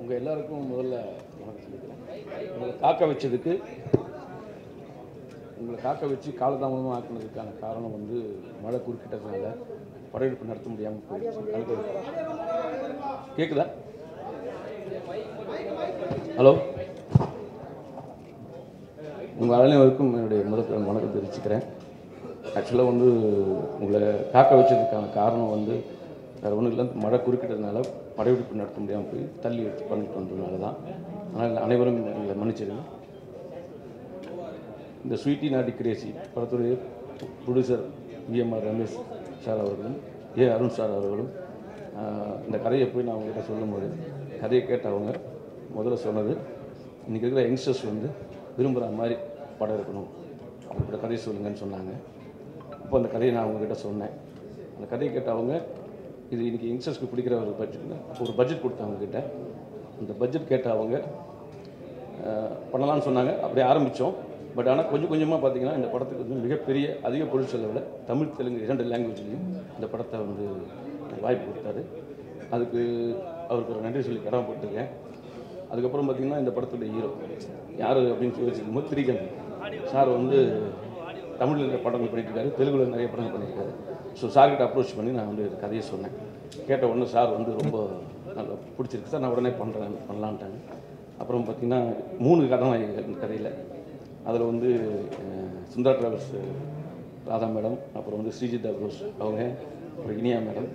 உங்கள் எல்லாருக்கும் முதல்ல வணக்கம் சொல்லிக்கிறேன். உங்களை காக்க வச்சு காலதாமதமாக ஆக்குனதுக்கான காரணம் வந்து மழை குறுக்கிட்டதுனால படையெடுப்பு நடத்த முடியாமல் போயிடுச்சு. அதுக்கு கேட்குதா? ஹலோ, உங்கள் அனைவருக்கும் என்னுடைய முதல் வணக்கம் தெரிவிச்சுக்கிறேன். ஆக்சுவலாக வந்து உங்களை காக்க வச்சதுக்கான காரணம் வந்து வேறு ஒன்றும் இல்லை, மழை குறுக்கிட்டதுனால படையெடுப்பு நடத்த முடியாமல் போய் தள்ளி வச்சு பண்ணிட்டு வந்ததுனால தான். ஆனால் அனைவரும் எங்களை மன்னிச்சிருங்க. இந்த ஸ்வீட்டி நாட்டி கிரேசி படத்துடைய ப்ரொடியூசர் விஎம்ஆர் ரமேஷ் சார் அவர்களும் அருண் சார் அவர்களும் இந்த கதையை போய் நான் அவங்ககிட்ட சொல்லும்போது கதையை கேட்டவங்க முதல்ல சொன்னது, இன்றைக்கி இருக்கிற யங்ஸ்டர்ஸ் வந்து விரும்புகிற மாதிரி படம் இருக்கணும், அப்படிப்பட்ட கதையை சொல்லுங்கன்னு சொன்னாங்க. அப்போ அந்த கதையை நான் அவங்கக்கிட்ட சொன்னேன். அந்த கதையை கேட்டவங்க இது இன்றைக்கி யங்ஸ்டர்ஸ்க்கு பிடிக்கிற ஒரு பட்ஜெட்டில் அப்போ ஒரு பட்ஜெட் கொடுத்தவங்கக்கிட்ட அந்த பட்ஜெட் கேட்ட அவங்க பண்ணலான்னு சொன்னாங்க. அப்படியே ஆரம்பித்தோம். பட் ஆனால் கொஞ்சம் கொஞ்சமாக பார்த்திங்கன்னா இந்த படத்துக்கு வந்து மிகப்பெரிய அதிக பொருள் செலவில் தமிழ் தெலுங்கு 2 லாங்குவேஜ்லேயும் இந்த படத்தை வந்து வாய்ப்பு கொடுத்தாரு. அதுக்கு அவருக்கு ஒரு நன்றி சொல்லி கடமைப்பட்டிருக்கேன். அதுக்கப்புறம் பார்த்திங்கன்னா இந்த படத்துடைய ஹீரோ யார் அப்படின்னு சொல்லி வச்சுக்கும்போது திரிகன் சார் வந்து தமிழில் இருக்கிற படங்கள் பண்ணியிருக்காரு, தெலுங்குல நிறைய படங்கள் பண்ணியிருக்காரு. ஸோ சார்கிட்ட அப்ரோச் பண்ணி நான் வந்து கதையை சொன்னேன். கேட்ட உடனே சார் வந்து ரொம்ப நல்லா பிடிச்சிருக்கு சார், நான் உடனே பண்ணலான்ட்டாங்க. அப்புறம் பார்த்திங்கன்னா 3 கதாநாயகிகள் இந்த கதையில். அதில் வந்து சுந்தரா டிராவல்ஸ் ராதா மேடம், அப்புறம் வந்து ஸ்ரீஜிதா கோஷ் அவங்க, அப்புறம் இனியா மேடம்,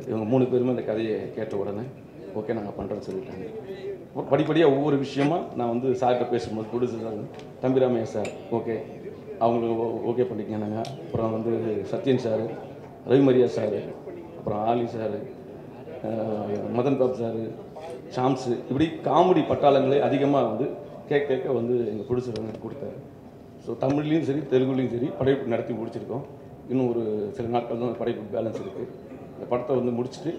இவங்க 3 பேருமே இந்த கதையை கேட்ட உடனே ஓகே நாங்கள் பண்ணுறோன்னு சொல்லிட்டாங்க. படிப்படியாக ஒவ்வொரு விஷயமா நான் வந்து சார்கிட்ட பேசும்போது producer sir Thambi Ramaiah sir okay, அவங்களுக்கு ஓகே பண்ணிக்கங்க நாங்கள். அப்புறம் வந்து சத்யன் சார், ரவிமரியா சார், அப்புறம் ஆலி சார், மதன் பாப் சார், ஷாம்ஸு, இப்படி காமெடி பட்டாளங்களே அதிகமாக வந்து கேட்க வந்து எங்கள் ப்ரொடியூசர் வந்து கொடுத்தாரு. ஸோ தமிழ்லேயும் சரி தெலுங்குலேயும் சரி படைப்பு நடத்தி முடிச்சிருக்கோம். இன்னும் ஒரு சில நாட்கள் தான் படைப்பு பேலன்ஸ் இருக்குது. இந்த படத்தை வந்து முடிச்சுட்டு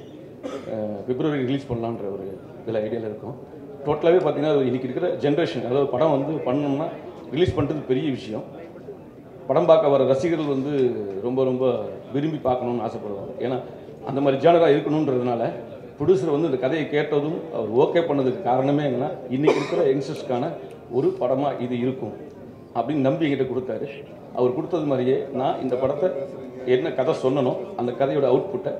பிப்ரவரி ரிலீஸ் பண்ணலான்ற ஒரு இதில் ஐடியாவில் இருக்கும். டோட்டலாகவே பார்த்திங்கன்னா இன்றைக்கி இருக்கிற ஜென்ரேஷன், அதாவது படம் வந்து பண்ணோம்னா ரிலீஸ் பண்ணுறது பெரிய விஷயம். படம் பார்க்க வர ரசிகர்கள் வந்து ரொம்ப ரொம்ப விரும்பி பார்க்கணுன்னு ஆசைப்படுவாங்க. ஏன்னா அந்த மாதிரி ஜானராக இருக்கணுன்றதுனால ப்ரொடியூசர் வந்து இந்த கதையை கேட்டதும் அவர் ஓகே பண்ணதுக்கு காரணமே என்னென்னா இன்றைக்கி இருக்கிற யங்ஸ்டர்ஸ்க்கான ஒரு படமாக இது இருக்கும் அப்படின்னு நம்பி என்கிட்ட கொடுத்தாரு. அவர் கொடுத்தது மாதிரியே நான் இந்த படத்தை என்ன கதை சொன்னனோ அந்த கதையோட அவுட்புட்டை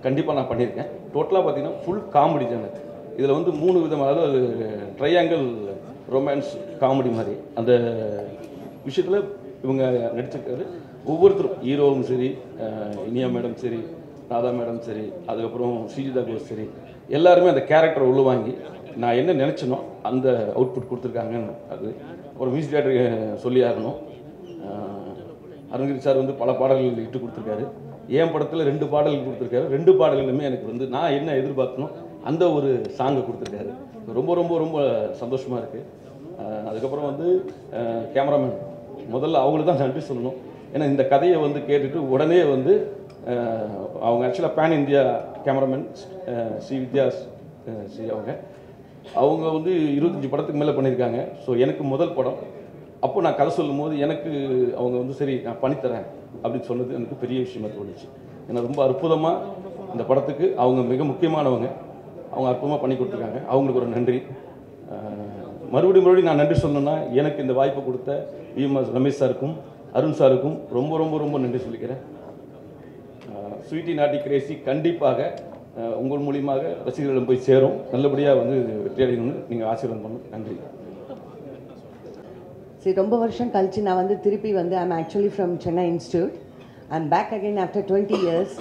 கண்டிப்பாக நான் பண்ணியிருக்கேன். டோட்டலாக பார்த்திங்கன்னா ஃபுல் காமெடி ஜானர். இதில் வந்து 3 விதமாக, அதாவது ட்ரையாங்கிள் ரொமான்ஸ் காமெடி மாதிரி அந்த விஷயத்தில் இவங்க நடிச்சிருக்காரு. ஒவ்வொருத்தரும் ஹீரோவும் சரி, இனியா மேடம் சரி, ராதா மேடம் சரி, அதுக்கப்புறம் ஸ்ரீஜிதா கோஷ் சரி, எல்லாருமே அந்த கேரக்டரை உள்வாங்கி நான் என்ன நினச்சனோ அந்த அவுட்புட் கொடுத்துருக்காங்கன்னு. அது அப்புறம் மியூசிக் டேரக்டர் சொல்லி ஆகணும். அருண்கிரி சார் வந்து பல பாடல்கள் இட்டு கொடுத்துருக்காரு. என் படத்தில் 2 பாடல்கள் கொடுத்துருக்காரு. 2 பாடல்களுமே எனக்கு வந்து நான் என்ன எதிர்பார்க்கணும் அந்த ஒரு சாங்கை கொடுத்துருக்காரு. ரொம்ப ரொம்ப ரொம்ப சந்தோஷமாக இருக்குது. அதுக்கப்புறம் வந்து கேமராமேன் முதல்ல அவங்களுக்கு தான் நன்றி சொல்லணும். ஏன்னா இந்த கதையை வந்து கேட்டுட்டு உடனே வந்து அவங்க ஆக்சுவலாக பேன் இந்தியா கேமராமேன் ஸ்ரீ வித்யா ஸ்ரீ அவங்க வந்து 25 படத்துக்கு மேலே பண்ணியிருக்காங்க. ஸோ எனக்கு முதல் படம். அப்போ நான் கதை சொல்லும் போது எனக்கு அவங்க வந்து சரி நான் பண்ணித்தரேன் அப்படின்னு சொன்னது எனக்கு பெரிய விஷயமா தோணுச்சு. ஏன்னா ரொம்ப அற்புதமாக இந்த படத்துக்கு அவங்க மிக முக்கியமானவங்க, அவங்க அற்புதமாக பண்ணி கொடுத்துருக்காங்க. அவங்களுக்கு ஒரு நன்றி. மறுபடியும் நான் நன்றி சொல்லணும்னா எனக்கு இந்த வாய்ப்பு கொடுத்த விஎம்ஆர் ரமேஷ் சாருக்கும் அருண் சாருக்கும் ரொம்ப ரொம்ப ரொம்ப நன்றி சொல்லிக்கிறேன். ஸ்வீட்டி நாட்டி கிரேசி கண்டிப்பாக உங்கள் மூலியமாக ரசிகர்களிடம் போய் சேரும், நல்லபடியாக வந்து வெற்றி அடையணும்னு நீங்கள் ஆசீர்வாதம் பண்ணணும். நன்றி. சரி, ரொம்ப வருஷம் கழிச்சு நான் வந்து திருப்பி வந்து I'm actually from Chennai institute. I'm back again after 20 years.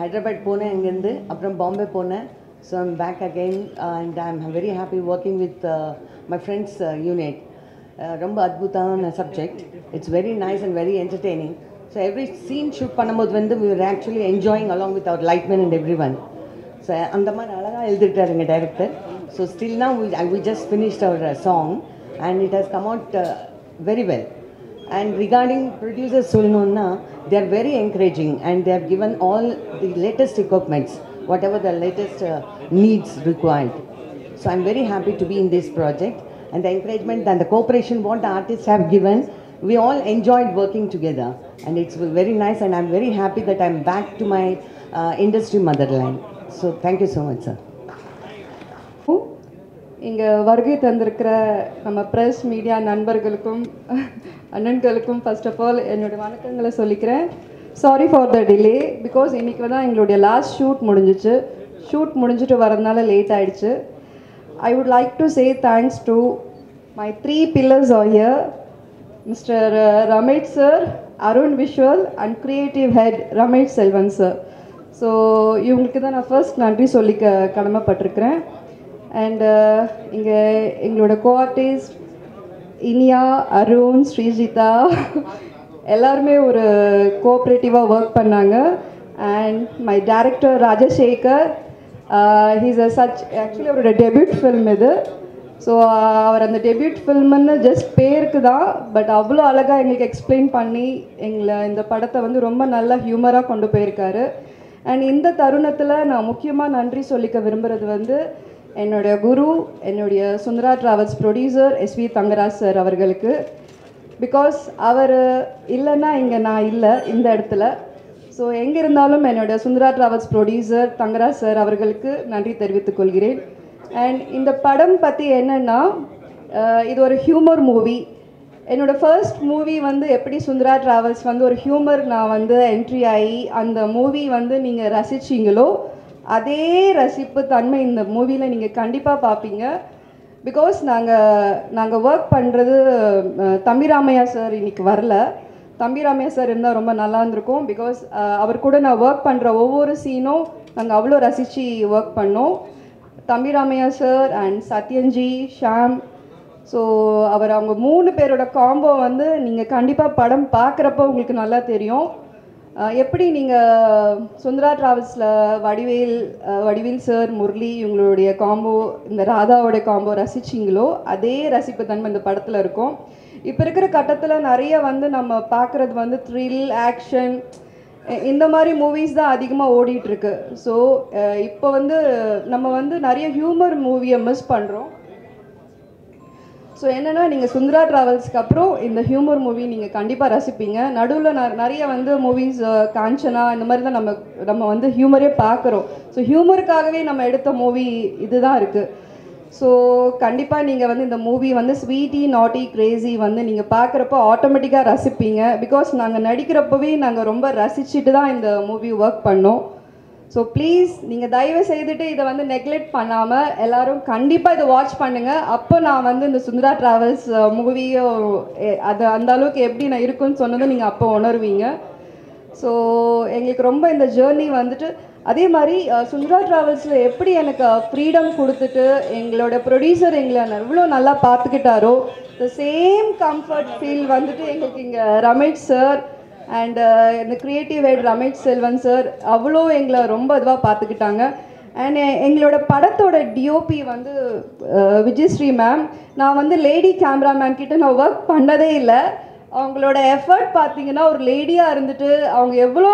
Hyderabad போனேன், அங்கேருந்து அப்புறம் பாம்பே போனேன். So I'm back again and I'm very happy working with my friends unit. ரொம்ப அத்புதமான subject. It's very nice and very entertaining. So every scene shoot பண்ணும்போது வந்து we were actually enjoying along with our lightmen and everyone. So அந்த மாதிரி அழகாக எழுதிட்டாருங்க director. So still now we just finished our song and it has come out very well. And regarding producers சொல்லணும்னா they are very encouraging and they have given all the latest equipments, whatever the latest needs required. So I'm very happy to be in this project, and the encouragement and the cooperation what the artists have given, we all enjoyed working together, and it's very nice, and I'm very happy that I'm back to my industry motherland. So thank you so much, sir. இங்கே வருகை தந்திருக்கிற நம்ம press media நண்பர்களுக்கும் அண்ணன்களுக்கும் first of all என்னுடைய வணக்கங்களை சொல்லிக்கிறேன். Sorry for the delay, because இன்றைக்கி தான் எங்களுடைய லாஸ்ட் ஷூட் முடிஞ்சிச்சு. ஷூட் முடிஞ்சிட்டு வரதுனால லேட் ஆகிடுச்சு. I would like to say thanks to my 3 pillars are here, mister Ramesh sir, Arun visual and creative head Ramesh Selvan sir. So இவங்களுக்கு தான் நான் ஃபர்ஸ்ட் நன்றி சொல்லி கடமைப்பட்டிருக்கிறேன். அண்ட் இங்கே எங்களோட கோஆர்டிஸ்ட் இனியா, அருண், ஸ்ரீஜிதா எல்லாருமே ஒரு கோஆப்ரேட்டிவாக ஒர்க் பண்ணாங்க. And my director Rajasekar, he's a such actually அவரோட டெபியூட் ஃபில்ம் இது. ஸோ அவர் அந்த டெபியூட் ஃபில்முன்னு ஜஸ்ட் பேருக்கு தான், பட் அவ்வளோ அழகாக எங்களுக்கு எக்ஸ்பிளைன் பண்ணி எங்களை இந்த படத்தை வந்து ரொம்ப நல்லா ஹியூமராக கொண்டு போயிருக்காரு. அண்ட் இந்த தருணத்தில் நான் முக்கியமாக நன்றி சொல்லிக்க விரும்புகிறது வந்து என்னுடைய குரு, என்னுடைய Sundara Travels producer SV Thangaraj sir அவர்களுக்கு. பிகாஸ் அவர் இல்லைன்னா இங்கே நான் இல்லை இந்த இடத்துல. ஸோ எங்கே இருந்தாலும் என்னுடைய Sundara Travels producer Thangaraj sir அவர்களுக்கு நன்றி தெரிவித்துக் கொள்கிறேன். அண்ட் இந்த படம் பற்றி என்னென்னா, இது ஒரு ஹியூமர் மூவி. என்னோடய ஃபர்ஸ்ட் மூவி வந்து எப்படி சுந்தரா ட்ராவல்ஸ் வந்து ஒரு ஹியூமர் நான் வந்து என்ட்ரி ஆகி அந்த மூவி வந்து நீங்கள் ரசிச்சிங்களோ அதே ரசிப்பு தன்மை இந்த மூவியில் நீங்கள் கண்டிப்பாக பார்ப்பீங்க. பிகாஸ் நாங்கள் ஒர்க் பண்ணுறது தம்பிராமையா சார் இன்றைக்கி வரல. தம்பிராமையா சார் இருந்தால் ரொம்ப நல்லா இருந்திருக்கும். பிகாஸ் அவர் கூட நான் ஒர்க் பண்ணுற ஒவ்வொரு சீனும் நாங்கள் அவ்வளோ ரசித்து ஒர்க் பண்ணோம். Thambi Ramaiah sir and Sathyan ji, Shaam. So அவங்க 3 பேரோட காம்போ வந்து நீங்கள் கண்டிப்பாக படம் பார்க்குறப்போ உங்களுக்கு நல்லா தெரியும். எப்படி நீங்கள் சுந்தரா ட்ராவல்ஸில் வடிவேல் சார், முரளி இவங்களுடைய காம்போ, இந்த ராதாவோட காம்போ ரசிச்சிங்களோ அதே ரசிப்பு தன்மை இந்த படத்தில் இருக்கும். இப்போ இருக்கிற கட்டத்தில் நிறைய வந்து நம்ம பார்க்குறது வந்து த்ரில், ஆக்ஷன் இந்த மாதிரி மூவிஸ் தான் அதிகமாக ஓடிட்டுருக்கு. ஸோ இப்போ வந்து நம்ம வந்து நிறைய ஹியூமர் மூவியை மிஸ் பண்ணுறோம். ஸோ என்னென்னா, நீங்கள் சுந்தரா ட்ராவல்ஸ்க்கு அப்புறம் இந்த ஹியூமர் மூவி நீங்கள் கண்டிப்பாக ரசிப்பீங்க. நடுவில் நிறைய வந்து மூவிஸ் காஞ்சனா இந்த மாதிரி தான் நம்ம வந்து ஹியூமரே பார்க்குறோம். ஸோ ஹியூமருக்காகவே நம்ம எடுத்த மூவி இதுதான் இருக்குது. ஸோ கண்டிப்பாக நீங்கள் வந்து இந்த மூவி வந்து ஸ்வீட்டி நாட்டி கிரேசி வந்து நீங்கள் பார்க்குறப்போ ஆட்டோமேட்டிக்காக ரசிப்பீங்க. பிகாஸ் நாங்கள் நடிக்கிறப்பவே நாங்கள் ரொம்ப ரசிச்சுட்டு தான் இந்த மூவி ஒர்க் பண்ணோம். ஸோ ப்ளீஸ் நீங்கள் தயவு செய்துட்டு இதை வந்து நெக்லெக்ட் பண்ணாமல் எல்லோரும் கண்டிப்பாக இதை வாட்ச் பண்ணுங்கள். அப்போ நான் வந்து இந்த சுந்தரா ட்ராவல்ஸ் மூவியோ அது அந்த அளவுக்கு எப்படி நான் இருக்குன்னு சொன்னதை நீங்கள் அப்போ உணர்வீங்க. ஸோ எங்களுக்கு ரொம்ப இந்த ஜேர்னி வந்துட்டு அதே மாதிரி சுந்தரா ட்ராவல்ஸில் எப்படி எனக்கு ஃப்ரீடம் கொடுத்துட்டு எங்களோட ப்ரொடியூசர் எங்களை எவ்வளோ நல்லா பார்த்துக்கிட்டாரோ, த சேம் கம்ஃபர்ட் ஃபீல் வந்துட்டு எங்களுக்கு இங்கே ரமேஷ் சார் அண்ட் இந்த creative head Ramesh Selvan sir அவ்வளோ எங்களை ரொம்ப இதுவாக பார்த்துக்கிட்டாங்க. அண்ட் எங்களோட படத்தோட டிஓபி வந்து விஜயஸ்ரீ மேம். நான் வந்து லேடி கேமராமேன் கிட்ட நான் ஒர்க் பண்ணதே இல்லை. அவங்களோட எஃபர்ட் பார்த்தீங்கன்னா, ஒரு லேடியாக இருந்துட்டு அவங்க எவ்வளோ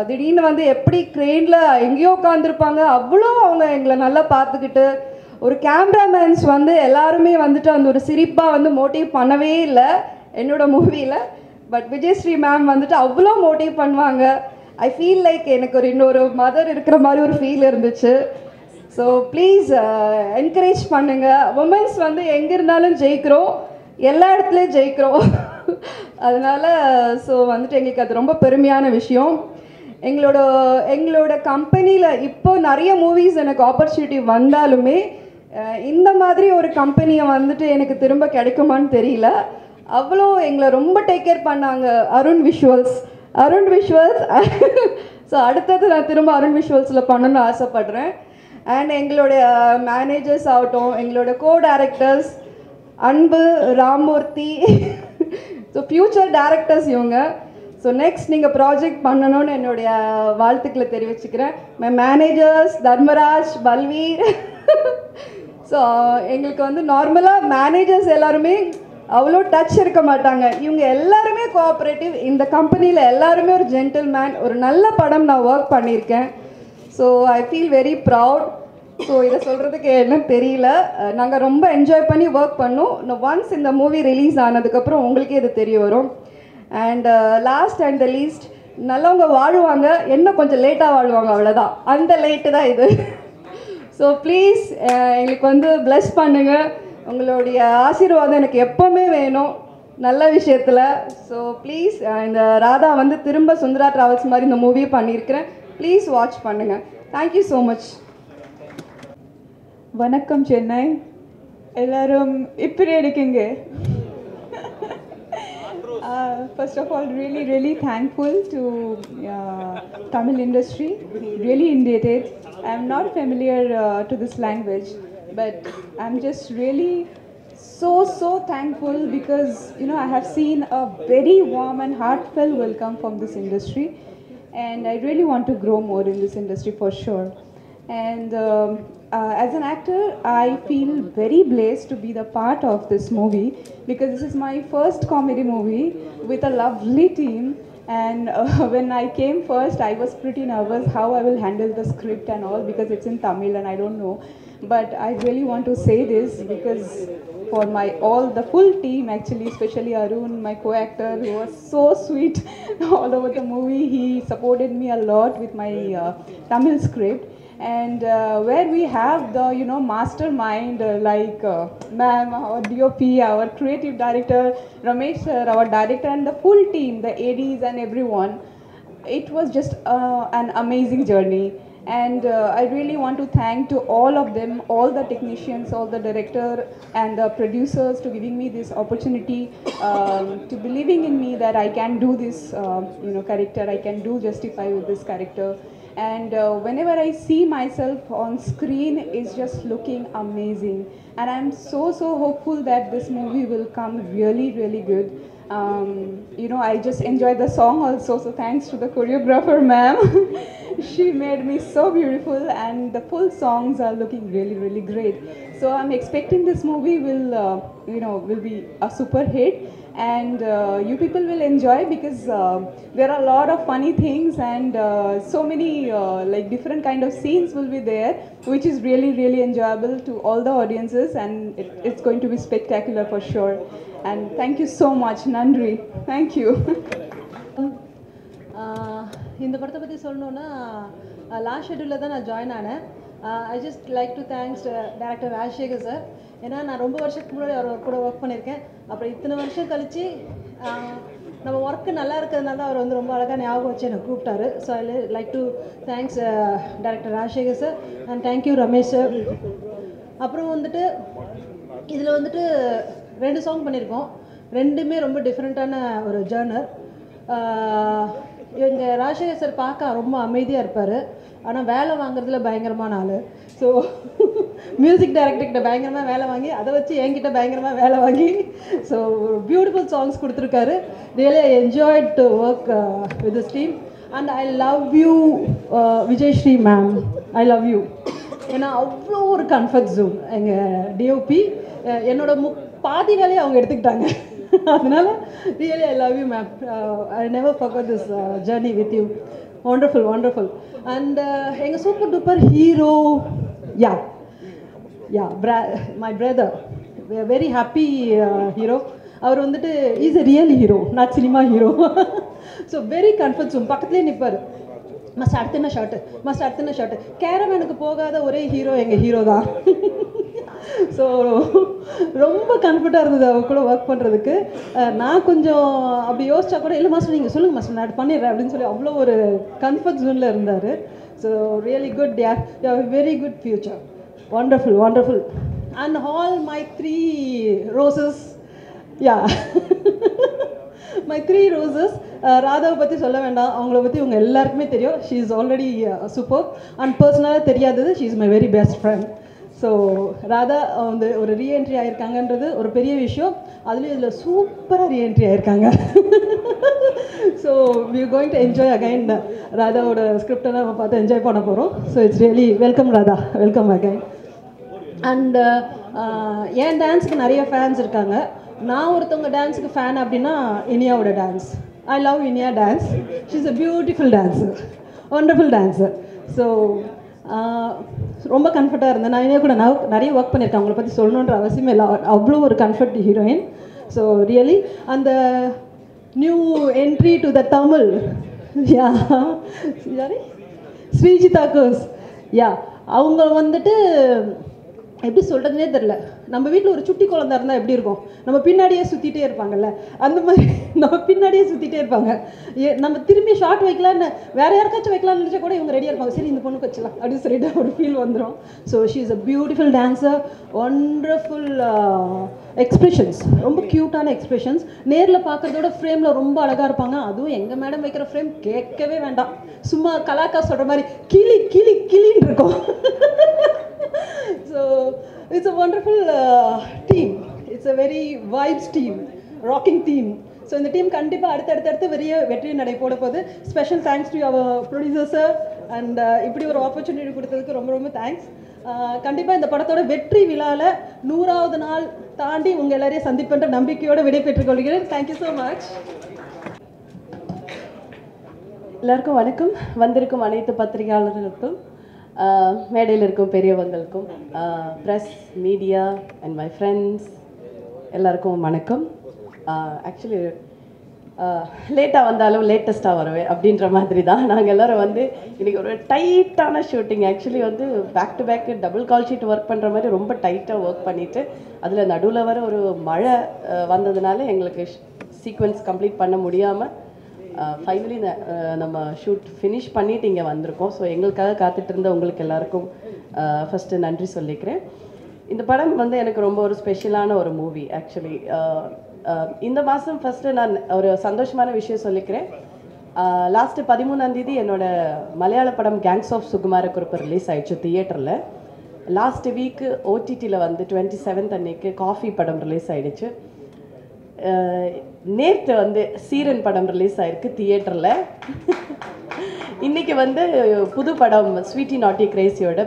திடீர்னு வந்து எப்படி க்ரெயினில் எங்கேயோ உட்காந்துருப்பாங்க, அவ்வளோ அவங்க எங்களை நல்லா பார்த்துக்கிட்டு, ஒரு கேமராமேன்ஸ் வந்து எல்லாருமே வந்துட்டு அந்த ஒரு சிரிப்பாக வந்து மோட்டிவ் பண்ணவே இல்லை என்னோடய மூவியில். பட் விஜயஸ்ரீ மேம் வந்துட்டு அவ்வளோ மோட்டிவ் பண்ணுவாங்க. ஐ ஃபீல் லைக் எனக்கு ஒரு இன்னொரு மதர் இருக்கிற மாதிரி ஒரு ஃபீல் இருந்துச்சு. ஸோ ப்ளீஸ் என்கரேஜ் பண்ணுங்கள். உமன்ஸ் வந்து எங்கே இருந்தாலும் ஜெயிக்கிறோம், எல்லா இடத்துலையும் ஜெயிக்கிறோம். அதனால் ஸோ வந்துட்டு எங்களுக்கு அது ரொம்ப பெருமையான விஷயம். எங்களோட கம்பெனியில் இப்போ நிறைய மூவிஸ் எனக்கு ஆப்பர்ச்சுனிட்டி வந்தாலுமே இந்த மாதிரி ஒரு கம்பெனியை வந்துட்டு எனக்கு திரும்ப கிடைக்குமான்னு தெரியல. அவ்வளோ எங்களை ரொம்ப டேக் கேர் பண்ணாங்க. அருண் விஷுவல்ஸ் ஸோ அடுத்தது நான் திரும்ப அருண் விஷுவல்ஸில் பண்ணணும்னு ஆசைப்பட்றேன். அண்ட் எங்களுடைய மேனேஜர்ஸ் ஆகட்டும், எங்களோட கோ டைரக்டர்ஸ் அன்பு, ராமூர்த்தி, ஸோ ஃப்யூச்சர் டைரக்டர்ஸ் இவங்க. ஸோ நெக்ஸ்ட் நீங்கள் ப்ராஜெக்ட் பண்ணணும்னு என்னுடைய வாழ்த்துக்களை தெரிவிச்சுக்கிறேன். My managers Dharmaraj, Balvir. So எங்களுக்கு வந்து நார்மலாக மேனேஜர்ஸ் எல்லாருமே அவ்வளோ டச் இருக்க மாட்டாங்க. இவங்க எல்லாருமே கோஆப்ரேட்டிவ். இந்த கம்பெனியில் எல்லாருமே ஒரு ஜென்டில்மேன். ஒரு நல்ல படம் நான் ஒர்க் பண்ணியிருக்கேன். So I feel very proud. So இதை சொல்கிறதுக்கு என்னன்னு தெரியல. நாங்கள் ரொம்ப என்ஜாய் பண்ணி ஒர்க் பண்ணோம். ஒன்ஸ் இந்த மூவி ரிலீஸ் ஆனதுக்கப்புறம் உங்களுக்கே இது தெரிய வரும். And last and the least, நல்லவங்க வாழ்வாங்க, என்ன கொஞ்சம் லேட்டாக வாழ்வாங்க, அவ்வளோதான். அந்த லேட்டு தான் இது. ஸோ ப்ளீஸ் எங்களுக்கு வந்து ப்ளஸ் பண்ணுங்கள். உங்களுடைய ஆசீர்வாதம் எனக்கு எப்போவுமே வேணும் நல்ல விஷயத்தில். ஸோ ப்ளீஸ் இந்த ராதா வந்து திரும்ப சுந்தரா ட்ராவல்ஸ் மாதிரி இந்த மூவியை பண்ணியிருக்கிறேன். ப்ளீஸ் வாட்ச் பண்ணுங்கள். Thank you so much. வணக்கம் சென்னை, எல்லாரும் இப்படி இருக்கீங்க. First of all, really thankful to Tamil industry, really indebted. I'm not familiar to this language, but I'm just really so thankful because I have seen a very warm and heartfelt welcome from this industry, and I really want to grow more in this industry for sure. And as an actor, I feel very blessed to be the part of this movie because this is my first comedy movie with a lovely team. And when I came first, I was pretty nervous how I will handle the script and all because it's in Tamil and I don't know. But I really want to say this because for the full team actually, especially Arun, my co-actor, who was so sweet all over the movie. He supported me a lot with my Tamil script. And where we have the mastermind like ma'am, our DOP, our creative director Ramesh sir, our director, and the full team, the ADs and everyone, it was just an amazing journey. And I really want to thank to all of them, all the technicians, all the director and the producers to giving me this opportunity, to believing in me that I can do this character, I can do justify with this character. And whenever I see myself on screen, it's just looking amazing. And I'm so hopeful that this movie will come really good. I just enjoyed the song also, so thanks to the choreographer ma'am. She made me so beautiful, and the full songs are looking really great. So I'm expecting this movie will be a super hit, and you people will enjoy because there are a lot of funny things and so many like different kind of scenes will be there, which is really enjoyable to all the audiences, and it's going to be spectacular for sure. And thank you so much, Nandri. Thank you. இந்த படத்தை பற்றி சொல்லணுன்னா last ஷெட்யூலில் தான் நான் join ஆனேன். I just like to thanks director Rajasekar sir. ஏன்னா நான் ரொம்ப வருஷத்துக்கு முன்னாடி அவர் கூட ஒர்க் பண்ணியிருக்கேன். அப்புறம் இத்தனை வருஷம் கழித்து நம்ம ஒர்க்கு நல்லா இருக்கிறதுனால தான் அவர் வந்து ரொம்ப அழகாக ஞாபகம் வச்சு எனக்கு கூப்பிட்டாரு. So I like to thanks director Rajasekar sir and thank you Ramesh sir. அப்புறம் வந்துட்டு இதில் வந்துட்டு 2 சாங் பண்ணியிருக்கோம். 2மே ரொம்ப டிஃப்ரெண்ட்டான ஒரு ஜேர்னர். எங்கள் ராஜசேகர் சார் பார்க்க ரொம்ப அமைதியாக இருப்பார், ஆனால் வேலை வாங்குறதுல பயங்கரமான ஆள். ஸோ மியூசிக் டைரக்டர்கிட்ட பயங்கரமாக வேலை வாங்கி அதை வச்சு என்கிட்ட பயங்கரமாக வேலை வாங்கி ஸோ பியூட்டிஃபுல் சாங்ஸ் கொடுத்துருக்காரு. Really I enjoyed to work with this team. And I love you Vijayasri ma'am, I love you. ஏன்னா அவ்வளோ ஒரு கம்ஃபர்ட் ஜோன். எங்கள் டிஓபி என்னோட பாதி வேலையை அவங்க எடுத்துக்கிட்டாங்க. அதனால really I love you ma'am. I never forget this journey with you. wonderful. And எங்கள் super duper hero my brother, we are very happy hero. அவர் வந்துட்டு is a real hero, not cinema hero. So very comfort zone. பக்கத்துலேயே நிற்பார். Must அடுத்த short கேரவேனுக்கு போகாத ஒரே hero எங்கள் hero தான். ஸோ ரொம்ப கம்ஃபர்ட்டாக இருந்தது அவர் கூட ஒர்க் பண்ணுறதுக்கு. நான் கொஞ்சம் அப்படி யோசிச்சா கூட இல்லை மாஸ்டர் நீங்கள் சொல்லுங்கள் மாஸ்டர் நான் பண்ணிடுறேன் அப்படின்னு சொல்லி அவ்வளோ ஒரு கம்ஃபர்ட் ஜோனில் இருந்தார். So really good, you have very good future. wonderful. And all my 3 roses, my 3 roses. ராதாவை பற்றி சொல்ல வேண்டாம், அவங்கள பற்றி உங்கள் எல்லாருக்குமே தெரியும். She is already super. And பர்சனலாக தெரியாதது, she is my very best friend. So Radha வந்து ஒரு ரீஎன்ட்ரி ஆகியிருக்காங்கன்றது ஒரு பெரிய விஷயம். அதுலேயும் இதில் சூப்பராக ரீஎன்ட்ரி ஆகியிருக்காங்க. So we are going to enjoy again. ராதாவோட ஸ்கிரிப்டெல்லாம் நம்ம பார்த்து என்ஜாய் பண்ண போகிறோம். So it's really welcome Radha, welcome again. And என் டான்ஸுக்கு நிறைய ஃபேன்ஸ் இருக்காங்க. நான் ஒருத்தவங்க டான்ஸுக்கு ஃபேன் அப்படின்னா இனியாவோட dance. I love Iniya dance. She is a beautiful dancer, wonderful dancer. So ரொம்ப கம்ஃபர்ட்டாக இருந்தேன். நான் இனியா கூட நிறைய ஒர்க் பண்ணியிருக்கேன். அவங்கள பற்றி சொல்லணுன்ற அவசியமே இல்லை, அவ்வளோ ஒரு கம்ஃபர்ட் ஹீரோயின். ஸோ ரியலி அந்த new entry to the Tamil, யாரு ஸ்ரீஜிதா கோஸ், அவங்க வந்துட்டு எப்படி சொல்கிறதுனே தெரில. நம்ம வீட்டில் ஒரு சுட்டி குழந்தை இருந்தால் எப்படி இருக்கும், நம்ம பின்னாடியே சுற்றிட்டே இருப்பாங்கல்ல, அந்த மாதிரி நம்ம பின்னாடியே சுற்றிட்டே இருப்பாங்க. நம்ம திரும்பி ஷார்ட் வைக்கலான்னு வேறு யாருக்காச்சும் வைக்கலாம்னு நினச்சா கூட இவங்க ரெடியாக இருப்பாங்க, சரி இந்த பொண்ணுக்கு வச்சுக்கலாம் அப்படின்னு சொல்லிட்டு ஒரு ஃபீல் வந்துடும். So she is a beautiful dancer, wonderful expressions, ரொம்ப க்யூட்டான எக்ஸ்பிரஷன்ஸ். நேரில் பார்க்குறதோட ஃப்ரேமில் ரொம்ப அழகாக இருப்பாங்க. அதுவும் எங்கள் மேடம் வைக்கிற ஃப்ரேம் கேட்கவே வேண்டாம், சும்மா கலாக்கா சொல்கிற மாதிரி கிளி கிளி கிளின்னு இருக்கும். So it's a wonderful team. It's a very vibes team, rocking team. So இந்த டீம் கண்டிப்பாக அடுத்தடுத்து பெரிய வெற்றி நடை போட போகுது. ஸ்பெஷல் தேங்க்ஸ் டு அவர் ப்ரொடியூசர் சார் அண்ட் இப்படி ஒரு ஆப்பர்ச்சுனிட்டி கொடுத்ததுக்கு ரொம்ப ரொம்ப தேங்க்ஸ். கண்டிப்பாக இந்த படத்தோட வெற்றி விழாவில் 100வது நாள் தாண்டி உங்கள் எல்லாரையும் சந்திப்பென்ற நம்பிக்கையோடு விடை பெற்றுக் கொள்கிறேன். Thank you so much. எல்லாருக்கும் வணக்கம். வந்திருக்கும் அனைத்து பத்திரிகையாளர்களுக்கும், மேடையில் இருக்கும் பெரியவங்களுக்கும், press media and my friends எல்லாருக்கும் வணக்கம். ஆக்சுவலி லேட்டாக வந்தாலும் லேட்டஸ்ட்டாக வருவேன் அப்படின்ற மாதிரி தான் நாங்கள் எல்லோரும் வந்து இன்றைக்கி ஒரு டைட்டான ஷூட்டிங். ஆக்சுவலி வந்து back to back double call sheet work பண்ணுற மாதிரி ரொம்ப டைட்டாக ஒர்க் பண்ணிவிட்டு அதில் நடுவில் வர ஒரு மழை வந்ததுனால எங்களுக்கு சீக்வன்ஸ் கம்ப்ளீட் பண்ண முடியாமல் ஃபைனலி நம்ம ஷூட் ஃபினிஷ் பண்ணிவிட்டு இங்கே வந்திருக்கோம். ஸோ எங்களுக்காக காத்துட்டு இருந்த உங்களுக்கு எல்லாருக்கும் ஃபஸ்ட்டு நன்றி சொல்லிக்கிறேன். இந்த படம் வந்து எனக்கு ரொம்ப ஒரு ஸ்பெஷலான ஒரு மூவி. ஆக்சுவலி இந்த மாதம் ஃபஸ்ட்டு நான் ஒரு சந்தோஷமான விஷயம் சொல்லிக்கிறேன். லாஸ்ட்டு 13ஆம் தேதி என்னோடய மலையாள படம் Gangs of Sukumara Kurup release ஆகிடுச்சு தியேட்டரில். லாஸ்ட் வீக்கு ஓடிடியில் வந்து 27th அன்னைக்கு காஃபி படம் ரிலீஸ் ஆகிடுச்சு. நேற்று வந்து சீரன் படம் ரிலீஸ் ஆகிருக்கு தியேட்டரில். இன்றைக்கி வந்து புது படம் ஸ்வீட்டி நாட்டி கிரேசியோட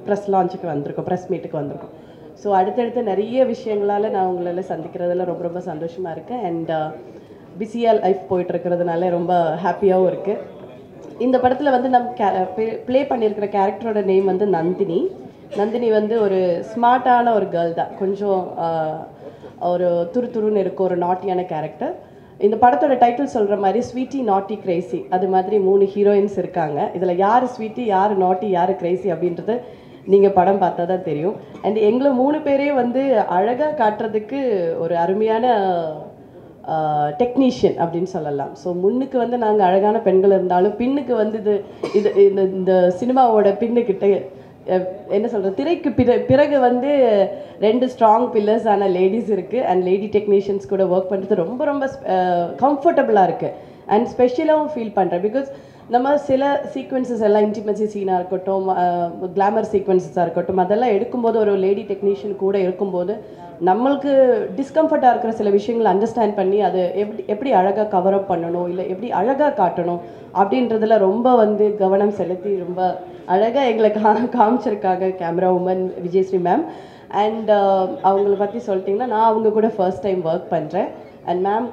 ப்ரெஸ் லான்ச்சுக்கு வந்திருக்கோம், ப்ரெஸ் மீட்டுக்கு வந்திருக்கோம். ஸோ அடுத்தடுத்து நிறைய விஷயங்களால் நான் உங்களால் சந்திக்கிறதுல ரொம்ப ரொம்ப சந்தோஷமாக இருக்கேன். அண்ட் பிஸியாக லைஃப் போயிட்டுருக்கிறதுனால ரொம்ப ஹாப்பியாகவும் இருக்குது. இந்த படத்தில் வந்து நம்ம ப்ளே பண்ணியிருக்கிற கேரக்டரோட நேம் வந்து நந்தினி. நந்தினி வந்து ஒரு ஸ்மார்ட்டான ஒரு கேர்ள் தான், கொஞ்சம் ஒரு துருத்துருன்னு இருக்கும், ஒரு நாட்டியான கேரக்டர். இந்த படத்தோட டைட்டில் சொல்கிற மாதிரி ஸ்வீட்டி நாட்டி கிரேசி, அது மாதிரி 3 ஹீரோயின்ஸ் இருக்காங்க. இதில் யார் ஸ்வீட்டி, யார் நாட்டி, யார் கிரேசி அப்படின்றது நீங்கள் படம் பார்த்தா தான் தெரியும். அண்ட் எங்களை 3 பேரையும் வந்து அழகாக காட்டுறதுக்கு ஒரு அருமையான டெக்னீஷியன் அப்படின்னு சொல்லலாம். ஸோ முன்னுக்கு வந்து நாங்கள் அழகான பெண்கள் இருந்தாலும் பின்னுக்கு வந்து இது இந்த சினிமாவோட பின்னுக்கிட்ட என்ன சொல்கிறது, திரைக்கு பிறகு வந்து 2 ஸ்ட்ராங் பில்லர்ஸ் ஆன லேடிஸ் இருக்குது. அண்ட் லேடி டெக்னீஷியன்ஸ் கூட ஒர்க் பண்ணுறது ரொம்ப ரொம்ப கம்ஃபர்டபுளாக இருக்குது. அண்ட் ஸ்பெஷலாகவும் ஃபீல் பண்ணுறேன். பிகாஸ் நம்ம சில சீக்வன்சஸ் எல்லாம் இன்டிமசி சீனாக இருக்கட்டும், கிளாமர் சீக்வன்சஸாக இருக்கட்டும், அதெல்லாம் எடுக்கும்போது ஒரு லேடி டெக்னீஷியன் கூட இருக்கும்போது நம்மளுக்கு டிஸ்கம்ஃபர்ட்டாக இருக்கிற சில விஷயங்களை அண்டர்ஸ்டாண்ட் பண்ணி அது எப்படி அழகாக கவரப் பண்ணணும், இல்லை எப்படி அழகாக காட்டணும் அப்படின்றதுல ரொம்ப வந்து கவனம் செலுத்தி ரொம்ப அழகாக எங்களை காமிச்சிருக்காங்க camera woman Vijayasree ma'am. And அவங்கள பற்றி சொல்லிட்டிங்கன்னா நான் அவங்க கூட ஃபர்ஸ்ட் டைம் ஒர்க் பண்ணுறேன். அண்ட் மேம்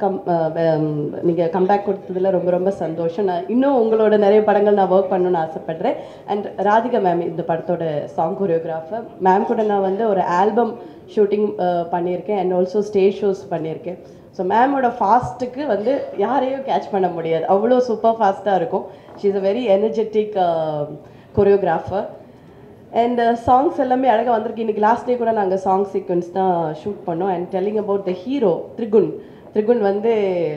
நீங்கள் கம்பேக் கொடுத்ததில் ரொம்ப ரொம்ப சந்தோஷம். நான் இன்னும் உங்களோட நிறைய படங்கள் நான் ஒர்க் பண்ணணுன்னு ஆசைப்பட்றேன். அண்ட் ராதிகா மேம் இந்த படத்தோட சாங் கொரியோகிராஃபர். மேம் கூட நான் வந்து ஒரு ஆல்பம் ஷூட்டிங் பண்ணியிருக்கேன் அண்ட் ஆல்சோ ஸ்டேஜ் ஷோஸ் பண்ணியிருக்கேன். ஸோ மேமோட ஃபாஸ்ட்டுக்கு வந்து யாரையும் கேட்ச் பண்ண முடியாது, அவ்வளோ சூப்பர் ஃபாஸ்ட்டாக இருக்கும். She is a very energetic choreographer. And songs எல்லாமே அழகாக வந்திருக்கு. இன்றைக்கி லாஸ்ட் டே கூட நாங்கள் சாங் சீக்வன்ஸ் தான் ஷூட் பண்ணோம். And telling about the hero Trigun வந்து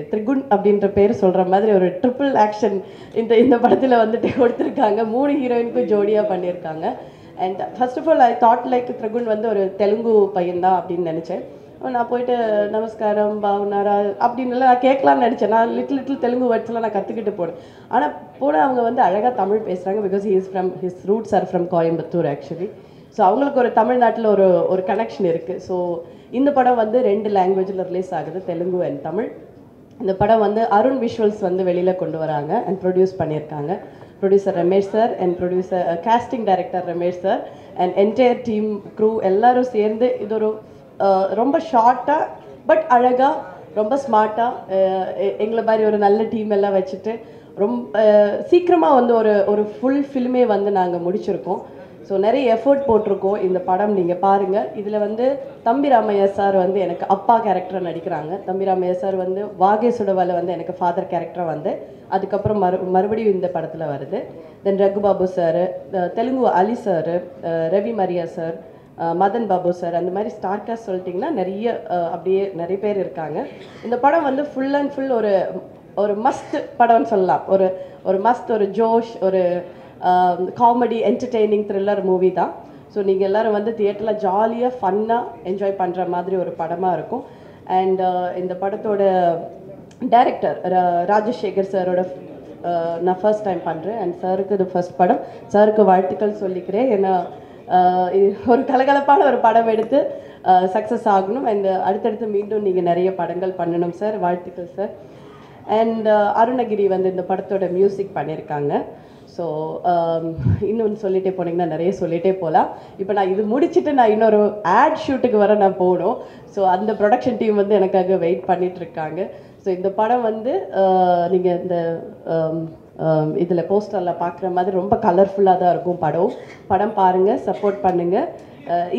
த்ரிகுன் அப்படின்ற பேர் சொல்கிற மாதிரி ஒரு ட்ரிபிள் ஆக்ஷன் இந்த படத்தில் வந்துட்டு கொடுத்துருக்காங்க. 3 ஹீரோயினுக்கும் ஜோடியாக பண்ணியிருக்காங்க. And first of all I thought like Trigun வந்து ஒரு தெலுங்கு பையன்தான் அப்படின்னு நினச்சேன். நான் போயிட்டு நமஸ்காரம் பாவனாரா அப்படின்னுலாம் நான் கேட்கலான்னு நினச்சேன். நான் லிட்டில் தெலுங்கு வேர்ட்ஸ்லாம் நான் கற்றுக்கிட்டு போனேன். ஆனால் போனால் அவங்க வந்து அழகாக தமிழ் பேசுகிறாங்க. Because his roots R from Coimbatore actually. So அவங்களுக்கு ஒரு தமிழ்நாட்டில் ஒரு கனெக்ஷன் இருக்குது. ஸோ இந்த படம் வந்து 2 லாங்குவேஜில் ரிலீஸ் ஆகுது, தெலுங்கு அண்ட் தமிழ். இந்த படம் வந்து அருண் விஷுவல்ஸ் வந்து வெளியில் கொண்டு வராங்க அண்ட் ப்ரொடியூஸ் பண்ணியிருக்காங்க. Producer Ramesh sir and producer casting director Ramesh sir and entire team crew எல்லோரும் சேர்ந்து இது ஒரு ரொம்ப ஷார்ட்டாக பட் அழகாக ரொம்ப ஸ்மார்ட்டாக எங்களை மாதிரி ஒரு நல்ல டீம் எல்லாம் வச்சுட்டு ரொம்ப சீக்கிரமாக வந்து ஒரு ஃபுல் ஃபில்மே வந்து நாங்கள் முடிச்சிருக்கோம். ஸோ நிறைய எஃபர்ட் போட்டிருக்கோம் இந்த படம் நீங்கள் பாருங்கள். இதில் வந்து தம்பி ராமையா சார் வந்து எனக்கு அப்பா கேரக்டராக நடிக்கிறாங்க. தம்பி ராமையா சார் வந்து வாகே சுடவால வந்து எனக்கு ஃபாதர் கேரக்டராக வந்து அதுக்கப்புறம் மறுபடியும் இந்த படத்தில் வருது. Then Raghu Babu sir, Telugu Ali sir, Ravi Mariya sir, Madhan Babu sir, அந்த மாதிரி ஸ்டார் காஸ்ட் சொல்லிட்டிங்கன்னா நிறைய அப்படியே நிறைய பேர் இருக்காங்க. இந்த படம் வந்து ஃபுல் அண்ட் ஃபுல் ஒரு மஸ்ட் படம்னு சொல்லலாம். ஒரு மஸ்ட், ஒரு ஜோஷ், ஒரு காமெடி, என்டர்டெய்னிங், த்ரில்லர் மூவி தான். ஸோ நீங்கள் எல்லோரும் வந்து தியேட்டரில் ஜாலியாக ஃபன்னாக என்ஜாய் பண்ணுற மாதிரி ஒரு படமாக இருக்கும். அண்ட் இந்த படத்தோட டைரக்டர் ராஜசேகர் சாரோட நான் ஃபர்ஸ்ட் டைம் பண்ணுறேன். அண்ட் சாருக்கு இது ஃபர்ஸ்ட் படம். சாருக்கு வாழ்த்துக்கள் சொல்லிக்கிறேன். ஏன்னா இது ஒரு கலகலப்பான ஒரு படம் எடுத்து சக்ஸஸ் ஆகணும். அண்ட் அடுத்தடுத்து மீண்டும் நீங்கள் நிறைய படங்கள் பண்ணணும் சார். வாழ்த்துக்கள் சார். அண்ட் அருணகிரி வந்து இந்த படத்தோட மியூசிக் பண்ணியிருக்காங்க. ஸோ இன்னொன்று சொல்லிகிட்டே போனீங்கன்னா நிறைய சொல்லிகிட்டே போகலாம். இப்போ நான் இது முடிச்சுட்டு நான் இன்னொரு ஆட் ஷூட்டுக்கு வர நான் போகணும். ஸோ அந்த ப்ரொடக்ஷன் டீம் வந்து எனக்காக வெயிட் பண்ணிகிட்ருக்காங்க. ஸோ இந்த படம் வந்து நீங்கள் இந்த இதில் போஸ்டரில் பார்க்குற மாதிரி ரொம்ப கலர்ஃபுல்லாக தான் இருக்கும் படம் பாருங்கள், சப்போர்ட் பண்ணுங்கள்.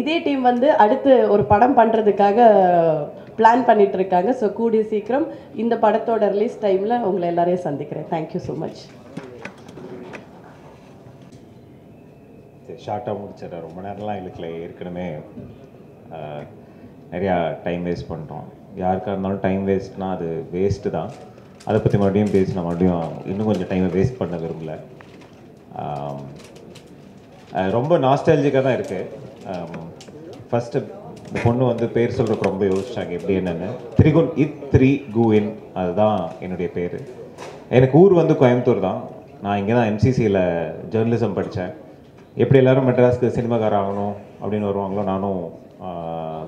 இதே டீம் வந்து அடுத்து ஒரு படம் பண்ணுறதுக்காக பிளான் பண்ணிகிட்ருக்காங்க. ஸோ கூடிய சீக்கிரம் இந்த படத்தோட ரிலீஸ் டைமில் உங்களை எல்லாரையும் சந்திக்கிறேன். Thank you so much. ஷார்ட்டாக முடிச்சிடறேன். ரொம்ப நேரம்லாம் இழுக்கல. ஏற்கனவே நிறையா டைம் வேஸ்ட் பண்ணிட்டோம். யாருக்காக இருந்தாலும் டைம் வேஸ்ட்னால் அது வேஸ்ட்டு தான். அதை பற்றி மறுபடியும் பேசினா மறுபடியும் இன்னும் கொஞ்சம் டைமை வேஸ்ட் பண்ண விரும்பல. ரொம்ப நாஸ்டாலஜிக்காக தான் இருக்குது. ஃபஸ்ட்டு இந்த பொண்ணு வந்து பேர் சொல்கிறதுக்கு ரொம்ப யோசிச்சாங்க எப்படி என்னென்னு. திரிகுன் அதுதான் என்னுடைய பேர். எனக்கு ஊர் வந்து கோயம்புத்தூர் தான். நான் இங்கே தான் எம்சிசியில் ஜேர்னலிசம் படித்தேன். எப்படி எல்லோரும் மெட்ராஸ்க்கு சினிமாக்கார ஆகணும் அப்படின்னு வருவாங்களோ, நானும்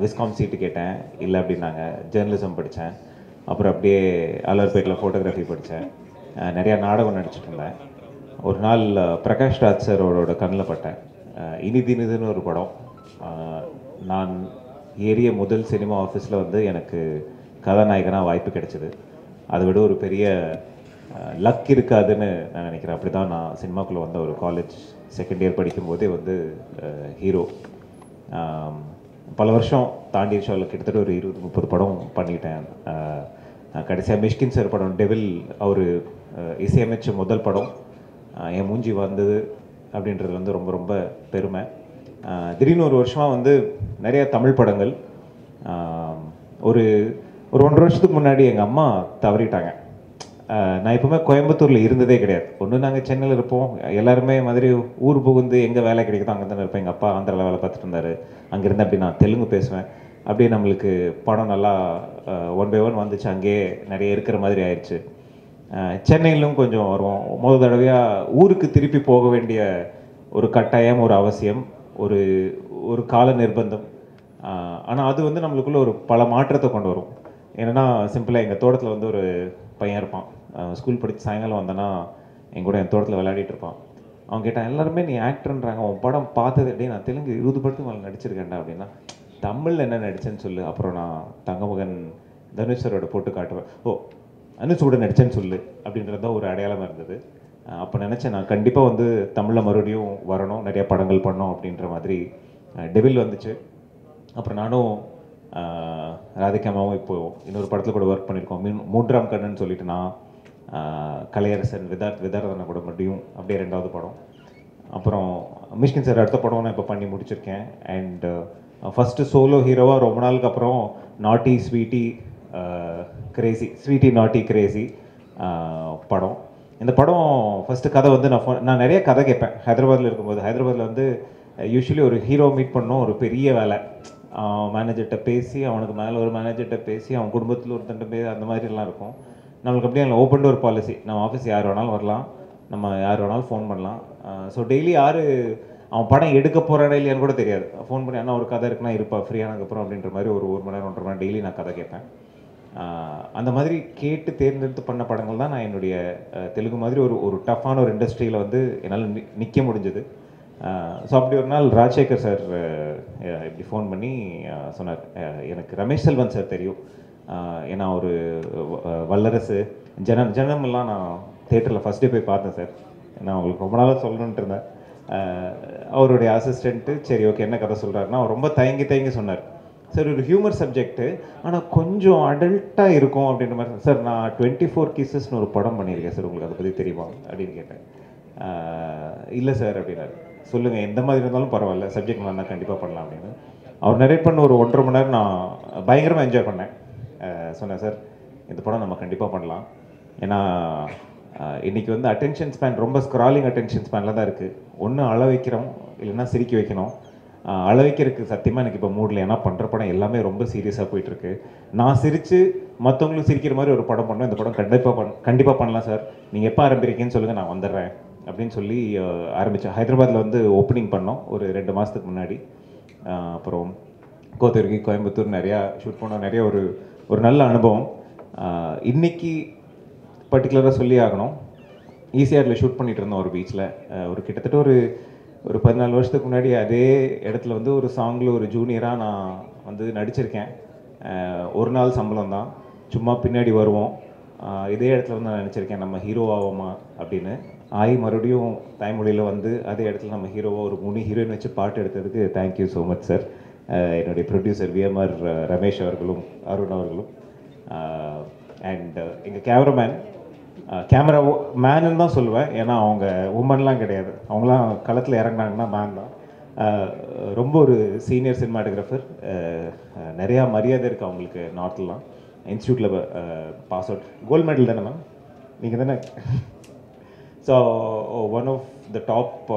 விஸ்காம் சீட்டு கேட்டேன். இல்லை அப்படின்னாங்க. ஜேர்னலிசம் படித்தேன். அப்புறம் அப்படியே அலர்பேட்டில் ஃபோட்டோகிராஃபி படித்தேன். நிறையா நாடகம் நடிச்சிட்டு இருந்தேன். ஒரு நாள் பிரகாஷ் ராஜ் சாரோட கண்ணில் பட்டேன். இனிதினிதுன்னு ஒரு படம். நான் ஏறிய முதல் சினிமா ஆஃபீஸில் வந்து எனக்கு கதாநாயகனாக வாய்ப்பு கிடைச்சிது. அதை விட ஒரு பெரிய லக் இருக்காதுன்னு நான் நினைக்கிறேன். அப்படி தான் நான் சினிமாக்குள்ளே வந்த ஒரு காலேஜ் செகண்ட் இயர் படிக்கும்போதே வந்து ஹீரோ. பல வருஷம் தாண்டி ஷோவில் கிட்டத்தட்ட ஒரு 20-30 படம் பண்ணிட்டேன். கடைசியாக மிஷ்கின் சார் படம் டெவில் அவர் இசையமைச்ச முதல் படம் என் மூஞ்சி வந்தது அப்படின்றது வந்து ரொம்ப ரொம்ப பெருமை. திடீர்னு ஒரு வருஷமாக வந்து நிறைய தமிழ் படங்கள். ஒரு 1.5 வருஷத்துக்கு முன்னாடி எங்கள் அம்மா தவறிட்டாங்க. நான் எப்பவுமே கோயம்புத்தூரில் இருந்ததே கிடையாது. ஒன்று நாங்கள் சென்னையில் இருப்போம். எல்லாருமே மாதிரி ஊர் புகுந்து எங்கே வேலை கிடைக்குதோ அங்கே தானே இருப்பேன். எங்கள் அப்பா ஆந்திராவில் வேலை பார்த்துட்டு இருந்தார். அங்கேருந்து அப்படி நான் தெலுங்கு பேசுவேன். அப்படியே நம்மளுக்கு படம் நல்லா 1 by 1 வந்துச்சு. அங்கேயே நிறைய இருக்கிற மாதிரி ஆயிடுச்சு. சென்னையிலும் கொஞ்சம் வருவோம். முதல் தடவையாக ஊருக்கு திருப்பி போக வேண்டிய ஒரு கட்டாயம், ஒரு அவசியம், ஒரு கால நிர்பந்தம். ஆனால் அது வந்து நம்மளுக்குள்ள ஒரு பல மாற்றத்தை கொண்டு வரும். ஏன்னா சிம்பிளாக எங்கள் தோட்டத்தில் வந்து ஒரு பையன் இருப்பான். ஸ்கூல் படித்து சாயங்காலம் வந்தேன்னா என் கூட என் தோட்டத்தில் விளையாடிட்டு இருப்பான். அவன் கேட்டான், எல்லாருமே நீ ஆக்டர்ன்றாங்க, உன் படம் பார்த்தது அப்படியே. நான் தெலுங்கு 20 படத்துக்கு மேலே நடிச்சிருக்கேன்டா அப்படின்னா. தமிழில் என்ன நடிச்சேன்னு சொல்லு. அப்புறம் நான் தங்கமகன் தனுஷரோட போட்டு காட்டுவேன். ஓ, அனுஷ் கூட நடிச்சேன்னு சொல்லு அப்படின்றது தான் ஒரு அடையாளமாக இருந்தது. அப்போ நினச்சேன் நான் கண்டிப்பாக வந்து தமிழில் மறுபடியும் வரணும், நிறைய படங்கள் பண்ணோம் அப்படின்ற மாதிரி. டெவில் வந்துச்சு. அப்புறம் நானும் ராதிகாமாவும் இப்போது இன்னொரு படத்தில் கூட ஒர்க் பண்ணியிருக்கோம். மூன்றாம் கண்ணுன்னு சொல்லிட்டு நான் கலையரசன் விதார்தனை கூட மறுபடியும் அப்படியே 2வது படம். அப்புறம் மிஷ்கின் சார் அடுத்த படம் நான் இப்போ பண்ணி முடிச்சிருக்கேன். அண்ட் ஃபஸ்ட்டு சோலோ ஹீரோவாக ரொம்ப நாளுக்கு அப்புறம் நாட்டி ஸ்வீட்டி கிரேசி படம். இந்த படம் ஃபஸ்ட்டு கதை வந்து நான் நிறைய கதை கேட்பேன் ஹைதராபாத்தில் இருக்கும்போது. ஹைதராபாத்தில் வந்து யூஸ்வலி ஒரு ஹீரோ மீட் பண்ணோம், ஒரு பெரிய வேலை. மேனேஜர்கிட்ட பேசி, அவனுக்கு மேலே ஒரு மேனேஜர்கிட்ட பேசி, அவன் குடும்பத்தில் ஒருத்தன்ட்ட பேசி, அந்த மாதிரிலாம் இருக்கும். நம்மளுக்கு அப்படியே அதில் ஓப்பன் டோர் பாலிசி. நம்ம ஆஃபீஸ் யார் வேணாலும் வரலாம், நம்ம யார் வேணாலும் ஃபோன் பண்ணலாம். ஸோ டெய்லி யார் அவன் படம் எடுக்க போகிறானே இல்லையான்னு கூட தெரியாது. ஃபோன் பண்ணி அண்ணா ஒரு கதை இருக்குன்னா இருப்பா ஃப்ரீயானதுக்கப்புறம் அப்படின்ற மாதிரி ஒரு மணி நேரம் 1.5 மணி நேரம் டெய்லி நான் கதை கேட்பேன். அந்த மாதிரி கேட்டு தேர்ந்தெடுத்து பண்ண படங்கள் தான் நான் என்னுடைய தெலுங்கு மாதிரி ஒரு டஃப்பான ஒரு இண்டஸ்ட்ரியில் வந்து என்னால் நிற்க முடிஞ்சது. ஸோ அப்படி ஒரு நாள் ராஜசேகர் சார் இப்படி ஃபோன் பண்ணி சொன்னார், எனக்கு ரமேஷ் செல்வன் சார் தெரியும், ஏன்னா ஒரு வல்லரசு ஜனமெல்லாம் நான் தேட்டரில் ஃபஸ்ட் டே போய் பார்த்தேன் சார். நான் உங்களுக்கு ரொம்ப நாளாக சொல்லணுன்ட்டு இருந்தேன். அவருடைய அசிஸ்டண்ட்டு சரி ஓகே என்ன கதை சொல்கிறாருன்னா அவர் ரொம்ப தயங்கி சொன்னார். சார் ஒரு ஹியூமர் சப்ஜெக்ட்டு ஆனால் கொஞ்சம் அடல்ட்டாக இருக்கும் அப்படின்ற மாதிரி. சார் நான் 24 Kisses ஒரு படம் பண்ணியிருக்கேன் சார், உங்களுக்கு அதை பற்றி தெரியுமா அப்படின்னு கேட்டேன். இல்லை சார் அப்படின்னாரு. சொல்லுங்கள் எந்த மாதிரி இருந்தாலும் பரவாயில்ல, சப்ஜெக்ட் நான் கண்டிப்பாக பண்ணலாம் அப்படின்னு. அவர் நரேட் பண்ண ஒரு 1.5 மணி நேரம் நான் பயங்கரமாக என்ஜாய் பண்ணேன். சொன்னேன் சார் இந்த படம் நம்ம கண்டிப்பாக பண்ணலாம். ஏன்னா இன்றைக்கி வந்து அட்டென்ஷன் ஸ்பேன் ரொம்ப ஸ்க்ராலிங் அட்டென்ஷன் ஸ்பேனில் தான் இருக்குது. ஒன்று அழ வைக்கிறோம் இல்லைன்னா சிரிக்க வைக்கணும். அழ வைக்கிறதுக்கு சத்தியமாக எனக்கு இப்போ மூடில், ஏன்னா பண்ணுற படம் எல்லாமே ரொம்ப சீரியஸாக போயிட்டுருக்கு. நான் சிரித்து மற்றவங்களும் சிரிக்கிற மாதிரி ஒரு படம் பண்ணோம். இந்த படம் கண்டிப்பாக பண்ணலாம் சார், நீங்கள் எப்போ ஆரம்பிக்கிறீங்கன்னு சொல்லுங்கள் நான் வந்துடுறேன் அப்படின்னு சொல்லி ஆரம்பித்தேன். ஹைதராபாத்தில் வந்து ஓப்பனிங் பண்ணோம் ஒரு 2 மாதத்துக்கு முன்னாடி. அப்புறம் கோத்தகிரி, கோயம்புத்தூர் நிறையா ஷூட் பண்ணோம். நிறைய ஒரு நல்ல அனுபவம். இன்றைக்கி பர்டிகுலராக சொல்லி ஆகணும், ஈசிஆரில் ஷூட் பண்ணிகிட்டு இருந்தோம் ஒரு பீச்சில். ஒரு கிட்டத்தட்ட ஒரு 14 வருஷத்துக்கு முன்னாடி அதே இடத்துல வந்து ஒரு சாங்கில் ஒரு ஜூனியராக நான் வந்து நடிச்சிருக்கேன். ஒரு நாள் சம்பளம் தான், சும்மா பின்னாடி வருவோம். இதே இடத்துல வந்து நான் நினச்சிருக்கேன் நம்ம ஹீரோ ஆவோமா அப்படின்னு. மறுபடியும் தாய்மொழியில் வந்து அதே இடத்துல நம்ம ஹீரோவாக ஒரு 3 ஹீரோயின் வச்சு பாட்டு எடுத்ததுக்கு தேங்க்யூ ஸோ மச் சார். என்னுடைய ப்ரொடியூசர் விஎம்ஆர் ரமேஷ் அவர்களும் அருண் அவர்களும் அண்ட் எங்கள் கேமராமேன். கேமரா மேனுன்னு தான் சொல்லுவேன், ஏன்னா அவங்க உமன்லாம் கிடையாது, அவங்களாம் களத்தில் இறங்கினாங்கன்னா மேன் தான். ரொம்ப ஒரு சீனியர் சினிமாட்டோகிராஃபர். நிறையா மரியாதை இருக்குது அவங்களுக்கு நார்த்லாம். இன்ஸ்டியூட்டில் பாஸ் அவுட், கோல்டு மெடல் தானே மேம் நீங்கள் தானே? So one of the top,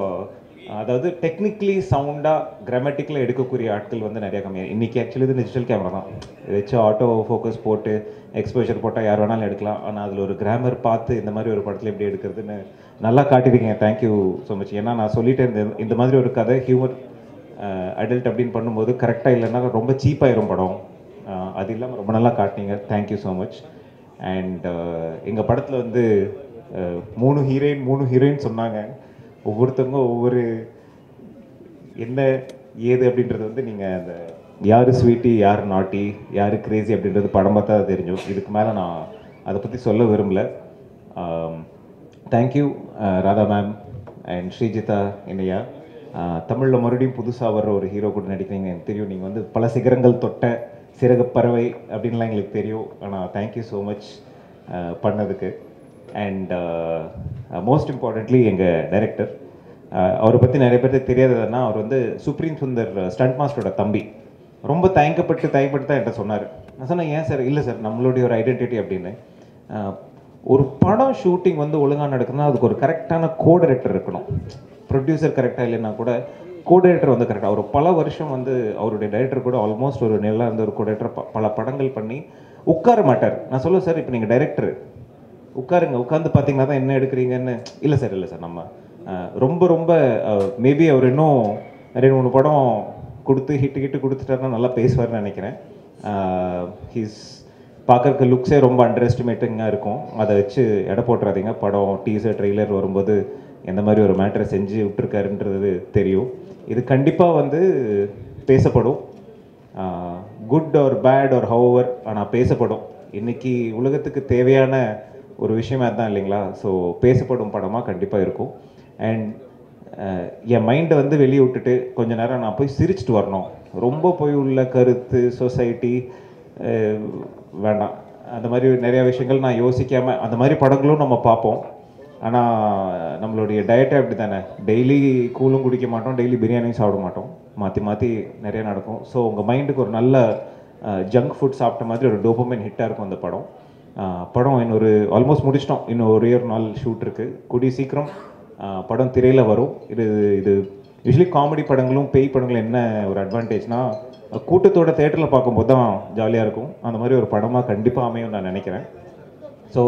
அதாவது டெக்னிக்கலி சவுண்டாக கிராமட்டிக்கலாக எடுக்கக்கூடிய ஆட்கள் வந்து நிறையா கம்மியாக. இன்றைக்கி ஆக்சுவலி இது டிஜிட்டல் கேமரா தான் வச்சு ஆட்டோ ஃபோக்கஸ் போட்டு எக்ஸ்போஷர் போட்டால் யார் வேணாலும் எடுக்கலாம். ஆனால் அதில் ஒரு கிராமர் பார்த்து இந்த மாதிரி ஒரு படத்தில் எப்படி எடுக்கிறதுன்னு நல்லா காட்டியிருக்கீங்க. Thank you so much. ஏன்னா நான் சொல்லிட்டேன் இந்த மாதிரி ஒரு கதை ஹியூமர் அடல்ட் அப்படின்னு பண்ணும்போது கரெக்டாக இல்லைன்னா ரொம்ப சீப்பாயிரும் படம். அது இல்லாமல் ரொம்ப நல்லா காட்டினீங்க. Thank you so much. அண்ட் எங்கள் படத்தில் வந்து 3 ஹீரோயின் சொன்னாங்க. ஒவ்வொருத்தவங்க ஒவ்வொரு என்ன ஏது அப்படின்றது வந்து நீங்கள் அந்த யார் ஸ்வீட்டி யார் நாட்டி யார் கிரேசி அப்படின்றது படம் பார்த்தா தெரிஞ்சோம். இதுக்கு மேலே நான் அதை பற்றி சொல்ல விரும்பல. Thank you Radha ma'am and Srijitha என்னையா. தமிழில் மறுபடியும் புதுசாக வர்ற ஒரு ஹீரோ கூட நடிக்கிறீங்க எனக்கு தெரியும். நீங்கள் வந்து பல சிகரங்கள் தொட்ட சிறகுப்பறவை அப்படின்லாம் எங்களுக்கு தெரியும். ஆனால் தேங்க்யூ ஸோ மச் பண்ணதுக்கு. அண்ட் மோஸ்ட் இம்பார்ட்டன்ட்லி எங்கள் டைரக்டர், அவரை பற்றி நிறைய பேருக்கு தெரியாததுன்னா அவர் வந்து சுப்ரீம் சுந்தர் ஸ்டண்ட் மாஸ்டரோட தம்பி. ரொம்ப தயங்கப்பட்டு தான் என்கிட்ட சொன்னார். நான் சொன்னேன் ஏன் சார்? இல்லை சார் நம்மளுடைய ஒரு ஐடென்டிட்டி அப்படின்னு. ஒரு படம் ஷூட்டிங் வந்து ஒழுங்காக நடக்குதுன்னா அதுக்கு ஒரு கரெக்டான கோ-டைரக்டர் இருக்கணும். ப்ரொடியூசர் கரெக்டாக இல்லைன்னா கூட கோ-டைரக்டர் வந்து கரெக்டாக. அவர் பல வருஷம் வந்து அவருடைய டைரக்டர் கூட ஆல்மோஸ்ட் ஒரு நிலையாக இருந்த ஒரு கோ-டைரக்டர் பல படங்கள் பண்ணி உட்கார மாட்டார். நான் சொல்லுவேன் சார் இப்போ நீங்கள் டைரக்டர் உட்காருங்க, உட்காந்து பார்த்தீங்கன்னா தான் என்ன எடுக்கிறீங்கன்னு. இல்லை சார் நம்ம ரொம்ப மேபி அவர் இன்னும் 2-3 படம் கொடுத்து ஹிட்டு கொடுத்துட்டாருன்னா நல்லா பேசுவார்னு நினைக்கிறேன். ஹீஸ் பார்க்கறக்கு லுக்ஸே ரொம்ப அண்டர் எஸ்டிமேட்டிங்காக இருக்கும். அதை வச்சு எடை போட்டுறாதீங்க. படம் டீசர் ட்ரெய்லர் வரும்போது எந்த மாதிரி ஒரு மேட்டரை செஞ்சு விட்டுருக்காருன்றது தெரியும். இது கண்டிப்பாக வந்து பேசப்படும். Good or bad or however, ஆனால் பேசப்படும். இன்றைக்கி உலகத்துக்கு தேவையான ஒரு விஷயமா தான் இல்லைங்களா? ஸோ பேசப்படும் படமாக கண்டிப்பாக இருக்கும். அண்ட் என் மைண்டை வந்து வெளியே விட்டுட்டு கொஞ்ச நேரம் நான் போய் சிரிச்சிட்டு வரணும். ரொம்ப போய் உள்ள கருத்து சொசைட்டி வேண்டாம். அந்த மாதிரி நிறையா விஷயங்கள் நான் யோசிக்காமல் அந்த மாதிரி படங்களும் நம்ம பார்ப்போம். ஆனால் நம்மளுடைய டயட்டே அப்படி தானே, டெய்லி கூலும் குடிக்க மாட்டோம், டெய்லி பிரியாணியும் சாப்பிட மாட்டோம், மாற்றி நிறையா நடக்கும். ஸோ உங்கள் மைண்டுக்கு ஒரு நல்ல ஜங்க் ஃபுட் சாப்பிட்ட மாதிரி ஒரு டோபமைன் ஹிட்டாக இருக்கும் அந்த படம். படம் இன்னொரு ஆல்மோஸ்ட் முடிச்சிட்டோம். இன்னும் ஒரே ஒரு நாள் ஷூட் இருக்குது. கூடிய சீக்கிரம் படம் திரையில் வரும். இது யூஸ்வலி காமெடி படங்களும் பேய் படங்களும் என்ன ஒரு அட்வான்டேஜ்னால் கூட்டத்தோட தேட்டரில் பார்க்கும்போது தான் ஜாலியாக இருக்கும். அந்த மாதிரி ஒரு படமாக கண்டிப்பாக அமையும் நான் நினைக்கிறேன். ஸோ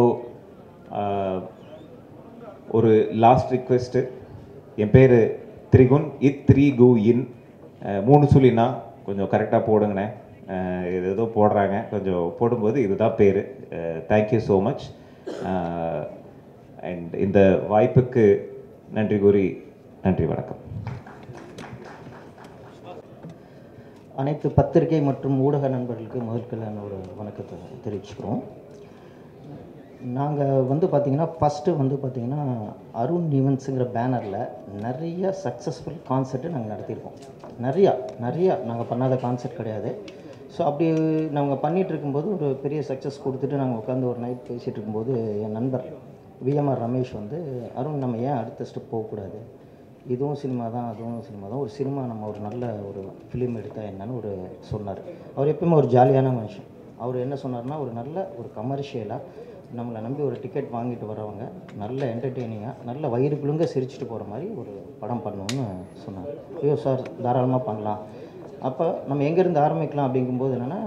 ஒரு லாஸ்ட் ரிக்வெஸ்ட்டு, என் பேர் திரிகுன் இன் 3 சொல்லினா கொஞ்சம் கரெக்டாக போடுங்கண்ணே. இது ஏதோ போடுறாங்க, கொஞ்சம் போடும்போது இதுதான் பேர். Thank you so much. அண்ட் இந்த வாய்ப்புக்கு நன்றி கூறி நன்றி, வணக்கம். அனைத்து பத்திரிகை மற்றும் ஊடக நண்பர்களுக்கு முதற்கல்யாண ஒரு வணக்கத்தை தெரிவிச்சுக்கிறோம். நாங்கள் வந்து பார்த்திங்கன்னா ஃபஸ்ட்டு வந்து பார்த்திங்கன்னா அருண் ஈவெண்ட்ஸுங்கிற பேனரில் நிறைய சக்ஸஸ்ஃபுல் கான்சர்ட்டு நாங்கள் நடத்தியிருக்கோம். நிறையா நாங்கள் பண்ணாத கான்சர்ட் கிடையாது. ஸோ அப்படி நாங்கள் பண்ணிகிட்டு இருக்கும்போது ஒரு பெரிய சக்ஸஸ் கொடுத்துட்டு நாங்கள் உட்காந்து ஒரு நைட் பேசிகிட்டு இருக்கும்போது என் நண்பர் விஎம்ஆர் ரமேஷ் வந்து, அருண் நம்ம ஏன் அடுத்த ஸ்டெப் போகக்கூடாது, இதுவும் சினிமா தான் அதுவும் சினிமா தான், ஒரு சினிமா நம்ம ஒரு நல்ல ஒரு ஃபிலிம் எடுத்தால் என்னன்னு ஒரு சொன்னார். அவர் எப்பவுமே ஒரு ஜாலியான மனுஷன். அவர் என்ன சொன்னார்னா, ஒரு நல்ல ஒரு கமர்ஷியலாக நம்மளை நம்பி ஒரு டிக்கெட் வாங்கிட்டு வரவங்க நல்ல என்டர்டெய்னிங்காக நல்ல வயிறு குலுங்க சிரிச்சுட்டு போகிற மாதிரி ஒரு படம் பண்ணணும்னு சொன்னார். ஐயோ சார் தாராளமாக பண்ணலாம். அப்போ நம்ம எங்கேருந்து ஆரம்பிக்கலாம் அப்படிங்கும்போது என்னென்னா,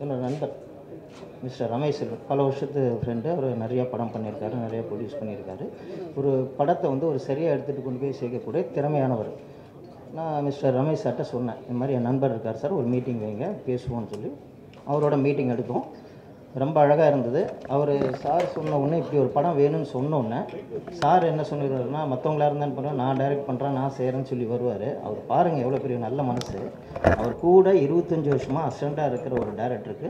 என்னோடய நண்பர் மிஸ்டர் ரமேஷ் பல வருஷத்து ஃப்ரெண்டு, அவர் நிறையா படம் பண்ணியிருக்காரு, நிறையா ப்ரொடியூஸ் பண்ணியிருக்காரு. ஒரு படத்தை வந்து ஒரு சரியாக எடுத்துகிட்டு கொண்டு போய் சேர்க்கக்கூடிய திறமையானவர். நான் மிஸ்டர் ரமேஷ் சார்கிட்ட சொன்னேன், இந்த மாதிரி என் நண்பர் இருக்கார் சார், ஒரு மீட்டிங் வைங்க பேசுவோன்னு சொல்லி அவரோட மீட்டிங் எடுத்தோம். ரொம்ப அழகாக இருந்தது. அவர் சார் சொன்ன உடனே இப்படி ஒரு படம் வேணும்னு சொன்னோன்னே சார் என்ன சொல்லிடுவாருன்னா, மற்றவங்களா இருந்தான்னு பண்ணுறேன், நான் டைரக்ட் பண்ணுறேன், நான் செய்கிறேன்னு சொல்லி வருவார். அவர் பாருங்கள் எவ்வளோ பெரிய நல்ல மனசு. அவர் கூட 25 வருஷமாக அசிஸ்டண்ட்டாக இருக்கிற ஒரு டைரக்டருக்கு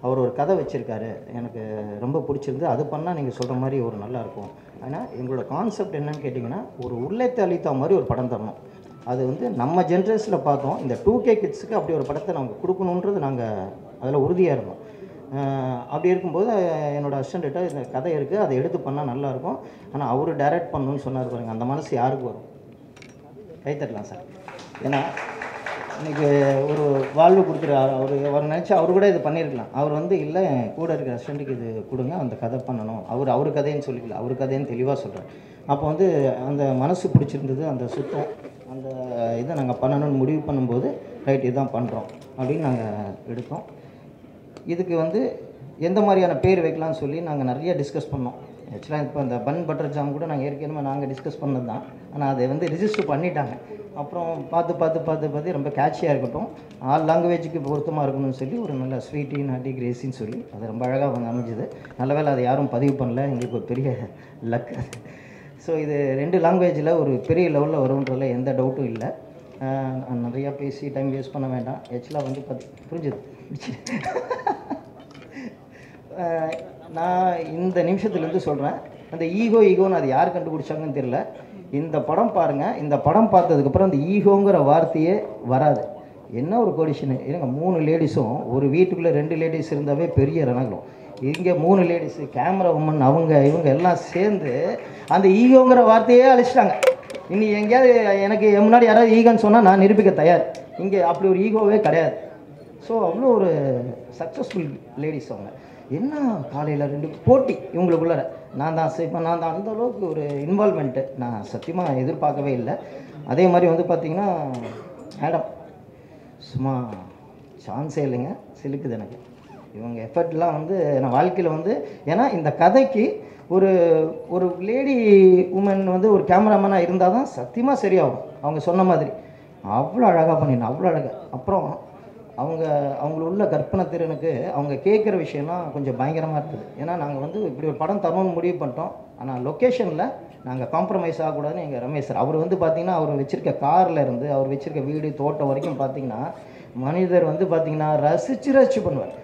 அவர் ஒரு கதை வச்சுருக்காரு, எனக்கு ரொம்ப பிடிச்சிருந்து, அது பண்ணால் நீங்கள் சொல்கிற மாதிரி ஒரு நல்லாயிருக்கும். ஆனால் எங்களோட கான்செப்ட் என்னன்னு கேட்டிங்கன்னா, ஒரு உள்ளத்தை அளித்த மாதிரி ஒரு படம் தரணும். அது வந்து நம்ம ஜென்ரேஷனில் பார்த்தோம், இந்த 2K கிட்ஸுக்கு அப்படி ஒரு படத்தை நாங்கள் கொடுக்கணுன்றது நாங்கள் அதில் உறுதியாக இருந்தோம். அப்படி இருக்கும்போது என்னோடய அசிஸ்டண்ட்ட இந்த கதை இருக்குது, அதை எடுத்து பண்ணால் நல்லாயிருக்கும், ஆனால் அவர் டைரக்ட் பண்ணணும்னு சொன்னார் பாருங்கள். அந்த மனசு யாருக்கு வரும்? கைத்தட்டலாம் சார். ஏன்னா இன்றைக்கி ஒரு வாழ்வு கொடுத்துருக்காரு. அவர் நினச்சா அவர் கூட இது பண்ணியிருக்கலாம். அவர் வந்து இல்லை, கூட இருக்கிற அசிஸ்டண்ட்டுக்கு இது கொடுங்க, அந்த கதை பண்ணணும். அவர் கதைன்னு சொல்லிக்கல, அவர் கதைன்னு தெளிவாக சொல்கிறார். அப்போ வந்து அந்த மனசு பிடிச்சிருந்தது, அந்த சுத்தம், அந்த இதை நாங்கள் பண்ணணும்னு முடிவு பண்ணும்போது ரைட் இதுதான் பண்ணுறோம் அப்படின்னு நாங்கள் எடுத்தோம். இதுக்கு வந்து எந்த மாதிரியான பேர் வைக்கலாம்னு சொல்லி நாங்கள் நிறைய டிஸ்கஸ் பண்ணோம். ஆக்சுவலாக இப்போ இந்த பன் பட்டர் ஜாம் கூட நாங்கள் ஏற்கனவே நாங்கள் டிஸ்கஸ் பண்ணது தான். ஆனால் அதை வந்து ரிஜிஸ்டர் பண்ணிட்டாங்க. அப்புறம் பார்த்து ரொம்ப கேட்சியாக இருக்கட்டும், ஆல் லாங்குவேஜுக்கு பொருத்தமாக இருக்கணும்னு சொல்லி ஒரு நல்ல ஸ்வீட்டி நாட்டி கிரேசின்னு சொல்லி அது ரொம்ப அழகாக வந்து அமைஞ்சுது. நல்ல வேளை அதை யாரும் பதிவு பண்ணல, எங்களுக்கு ஒரு பெரிய லக். ஸோ இது 2 லாங்குவேஜில் ஒரு பெரிய லெவலில் வரும்ன்றதில் எந்த டவுட்டும் இல்லை. நிறையா பேசி டைம் வேஸ்ட் பண்ண வேண்டாம். ஆக்சுவலாக வந்து புரிஞ்சுது. நான் இந்த நிமிஷத்துலேருந்து சொல்கிறேன், அந்த ஈகோன்னு அது யார் கண்டுபிடிச்சாங்கன்னு தெரியல. இந்த படம் பாருங்கள், இந்த படம் பார்த்ததுக்கப்புறம் அந்த ஈகோங்கிற வார்த்தையே வராது. என்ன ஒரு கொடிஷனு இல்லைங்க. 3 லேடிஸும் ஒரு வீட்டுக்குள்ளே 2 லேடிஸ் இருந்தாவே பெரிய ரணங்களும். இங்கே 3 லேடிஸு, கேமரா உமன், இவங்க எல்லாம் சேர்ந்து அந்த ஈகோங்கிற வார்த்தையே அழிச்சிட்டாங்க. இனி எங்கேயாவது எனக்கு முன்னாடி யாராவது ஈகோன்னு சொன்னால் நான் நிரூபிக்க தயார். இங்கே அப்படி ஒரு ஈகோவே கிடையாது. ஸோ அவ்வளோ ஒரு சக்ஸஸ்ஃபுல் லேடிஸ் அவங்க. என்ன காலையில் 2 போட்டி இவங்களுக்குள்ளார, நான் தான் அந்த அளவுக்கு ஒரு இன்வால்மெண்ட்டு நான் சத்தியமாக எதிர்பார்க்கவே இல்லை. அதே மாதிரி வந்து பார்த்திங்கன்னா மேடம் சும்மா சான்ஸே இல்லைங்க, சிலுக்குது எனக்கு இவங்க எஃபர்ட்லாம் வந்து நான் வாழ்க்கையில் வந்து. ஏன்னா இந்த கதைக்கு ஒரு லேடி உமன் வந்து ஒரு கேமராமேனாக இருந்தால் தான் சத்தியமாக சரியாகும். அவங்க சொன்ன மாதிரி அவ்வளோ அழகாக பண்ணிடணும், அவ்வளோ அழகாக. அப்புறம் அவங்கள உள்ள கற்பனை திறனுக்கு அவங்க கேட்குற விஷயம்லாம் கொஞ்சம் பயங்கரமாக இருக்குது. ஏன்னா நாங்கள் வந்து இப்படி ஒரு படம் தரணும்னு முடிவு பண்ணிட்டோம், ஆனால் லொக்கேஷனில் நாங்கள் காம்ப்ரமைஸ் ஆகக்கூடாதுன்னு எங்கள் ரமேஷ் சார். அவர் வந்து பார்த்திங்கன்னா அவர் வச்சுருக்க காரில் இருந்து அவர் வச்சுருக்க வீடு தோட்டம் வரைக்கும் பார்த்திங்கன்னா மனிதர் வந்து பார்த்திங்கன்னா ரசித்து பண்ணுவார்.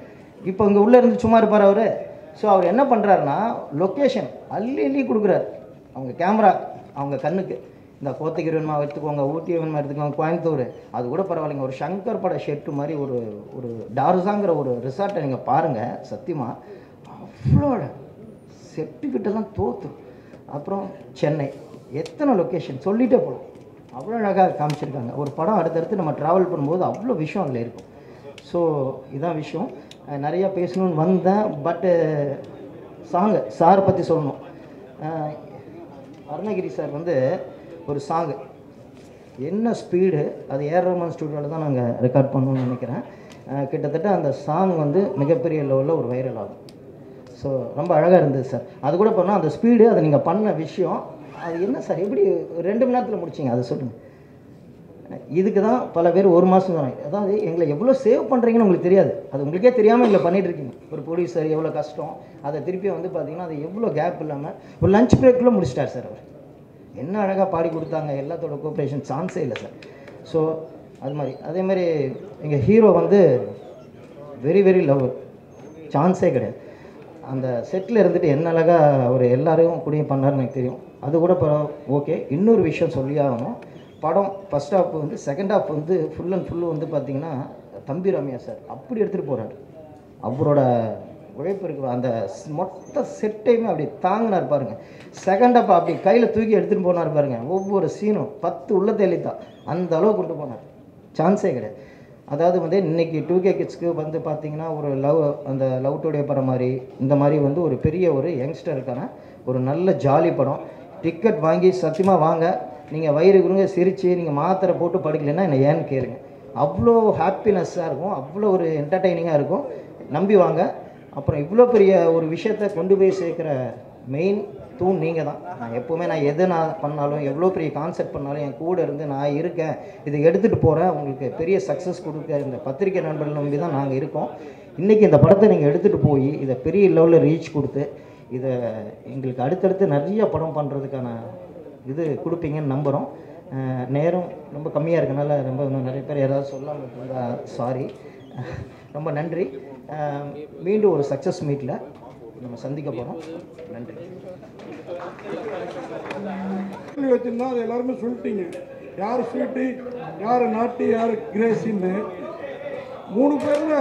இப்போ இங்கே உள்ளே இருந்து சும்மா இருப்பார் அவர். ஸோ அவர் என்ன பண்ணுறாருன்னா லொக்கேஷன் அள்ளி கொடுக்குறாரு. அவங்க கேமரா அவங்க கண்ணுக்கு, இந்த கோத்தகிரி வேணுமா எடுத்துக்கோங்க, ஊட்டி வேணுமா எடுத்துக்கோங்க, கோயம்புத்தூர் அது கூட பரவாயில்லைங்க, ஒரு சங்கர் பட ஷெட்டு மாதிரி ஒரு டார்ஸாங்கிற ஒரு ரிசார்ட்டை நீங்கள் பாருங்கள். சத்தியமாக அவ்வளோ செட்டுக்கிட்டெல்லாம் தோற்றும். அப்புறம் சென்னை, எத்தனை லொக்கேஷன் சொல்லிகிட்டே போகலாம், அவ்வளோ அழகாக காமிச்சிருக்காங்க. ஒரு படம் அடுத்தடுத்து நம்ம ட்ராவல் பண்ணும்போது அவ்வளோ விஷயம் அதில் இருக்கும். ஸோ இதான் விஷயம். நிறையா பேசணுன்னு வந்தேன், பட்டு சாரை பற்றி சொல்லணும். அருணகிரி சார் வந்து ஒரு சாங்கு என்ன ஸ்பீடு, அது ஏஆர் ரஹ்மான் ஸ்டுடியோவில் தான் நாங்கள் ரெக்கார்ட் பண்ணணும்னு நினைக்கிறேன். கிட்டத்தட்ட அந்த சாங் வந்து மிகப்பெரிய லெவலில் ஒரு வைரல் ஆகும். ஸோ ரொம்ப அழகாக இருந்தது சார். அது கூட பண்ணால் அந்த ஸ்பீடு, அதை நீங்கள் பண்ண விஷயம், அது என்ன சார் எப்படி 2 மணி நேரத்தில் முடிச்சிங்க அதை சொல்லுங்கள். இதுக்கு தான் பல பேர் 1 மாதம் தான். அதாவது எங்களை எவ்வளோ சேவ் பண்ணுறீங்கன்னு உங்களுக்கு தெரியாது, அது உங்களுக்கே தெரியாமல் எங்களை பண்ணிகிட்ருக்கீங்க. ஒரு ப்ரொடியூசர் எவ்வளோ கஷ்டம், அதை திருப்பி வந்து பார்த்திங்கன்னா அது எவ்வளோ கேப் இல்லாமல் ஒரு லஞ்ச் பிரேக்குள்ளே முடிச்சிட்டார் சார் அவர். என்ன அழகாக பாடி கொடுத்தாங்க, எல்லாத்தோட கோஆப்ரேஷன் சான்ஸே இல்லை சார். ஸோ அது மாதிரி அதே மாதிரி எங்கள் ஹீரோ வந்து வெரி லவ், சான்ஸே கிடையாது. அந்த செட்டில் இருந்துட்டு என்ன அழகாக அவர் எல்லாரையும் கூடயும் பண்ணாருன்னு எனக்கு தெரியும். அது கூட ஓகே. இன்னொரு விஷயம் சொல்லி ஆகணும். படம் ஃபஸ்ட் ஹாஃப் வந்து செகண்ட் ஹாஃப் வந்து ஃபுல் அண்ட் ஃபுல்லு வந்து பார்த்திங்கன்னா தம்பி ரம்யா சார் அப்படி எடுத்துகிட்டு போகிறார். அவரோட உழைப்பு இருக்கு. அந்த மொத்த செட்டையுமே அப்படி தாங்கினார் பாருங்கள். செகண்ட் ஹாஃப் அப்படி கையில் தூக்கி எடுத்துகிட்டு போனார் பாருங்கள். ஒவ்வொரு சீனும் 10 உள்ள தெளித்தான் அந்த அளவு கொண்டு போனார். சான்ஸே கிடையாது. அதாவது வந்து இன்றைக்கி 2K கிட்ஸ்க்கு வந்து பார்த்திங்கன்னா ஒரு அந்த லவ் டுடே படம் மாதிரி இந்த மாதிரி வந்து ஒரு பெரிய ஒரு யங்ஸ்டருக்கான ஒரு நல்ல ஜாலி படம். டிக்கெட் வாங்கி சத்தியமாக வாங்க. நீங்கள் வயிறு குறுங்க சிரித்து நீங்கள் மாத்திரை போட்டு படுக்கலைன்னா என்னை ஏன்னு கேளுங்க. அவ்வளோ ஹாப்பினஸ்ஸாக இருக்கும், அவ்வளோ ஒரு என்டர்டெய்னிங்காக இருக்கும். நம்பி வாங்க. அப்புறம் இவ்வளோ பெரிய ஒரு விஷயத்தை கொண்டு போய் சேர்க்குற மெயின் தூண் நீங்கள் தான். நான் எப்போவுமே எது பண்ணாலும் எவ்வளோ பெரிய கான்செப்ட் பண்ணாலும் என் கூட இருந்து நான் இருக்கேன், இதை எடுத்துகிட்டு போகிறேன், உங்களுக்கு பெரிய சக்ஸஸ் கொடுக்க இந்த பத்திரிக்கை நண்பர்கள் நம்பி தான் நாங்கள் இருக்கோம். இன்றைக்கி இந்த படத்தை நீங்கள் எடுத்துகிட்டு போய் இதை பெரிய லெவலில் ரீச் கொடுத்து இதை எங்களுக்கு அடுத்தடுத்து நிறைய படம் பண்ணுறதுக்கான இது கொடுப்பீங்கன்னு நம்புகிறோம். நேரம் ரொம்ப கம்மியாக இருக்கனால ரொம்ப இன்னும் நிறைய பேர் யாராவது சொல்லாமல் இருந்தால் சாரி. ரொம்ப நன்றி. மீண்டும் ஒரு சக்ஸஸ் மீட்டில் நம்ம சந்திக்க போகிறோம். நன்றி. வச்சுருந்தா அது எல்லாருமே சொல்லிட்டீங்க. யார் ஸ்வீட்டி, யார் நாட்டி, யார் கிரேசின்னு. 3 பேரில்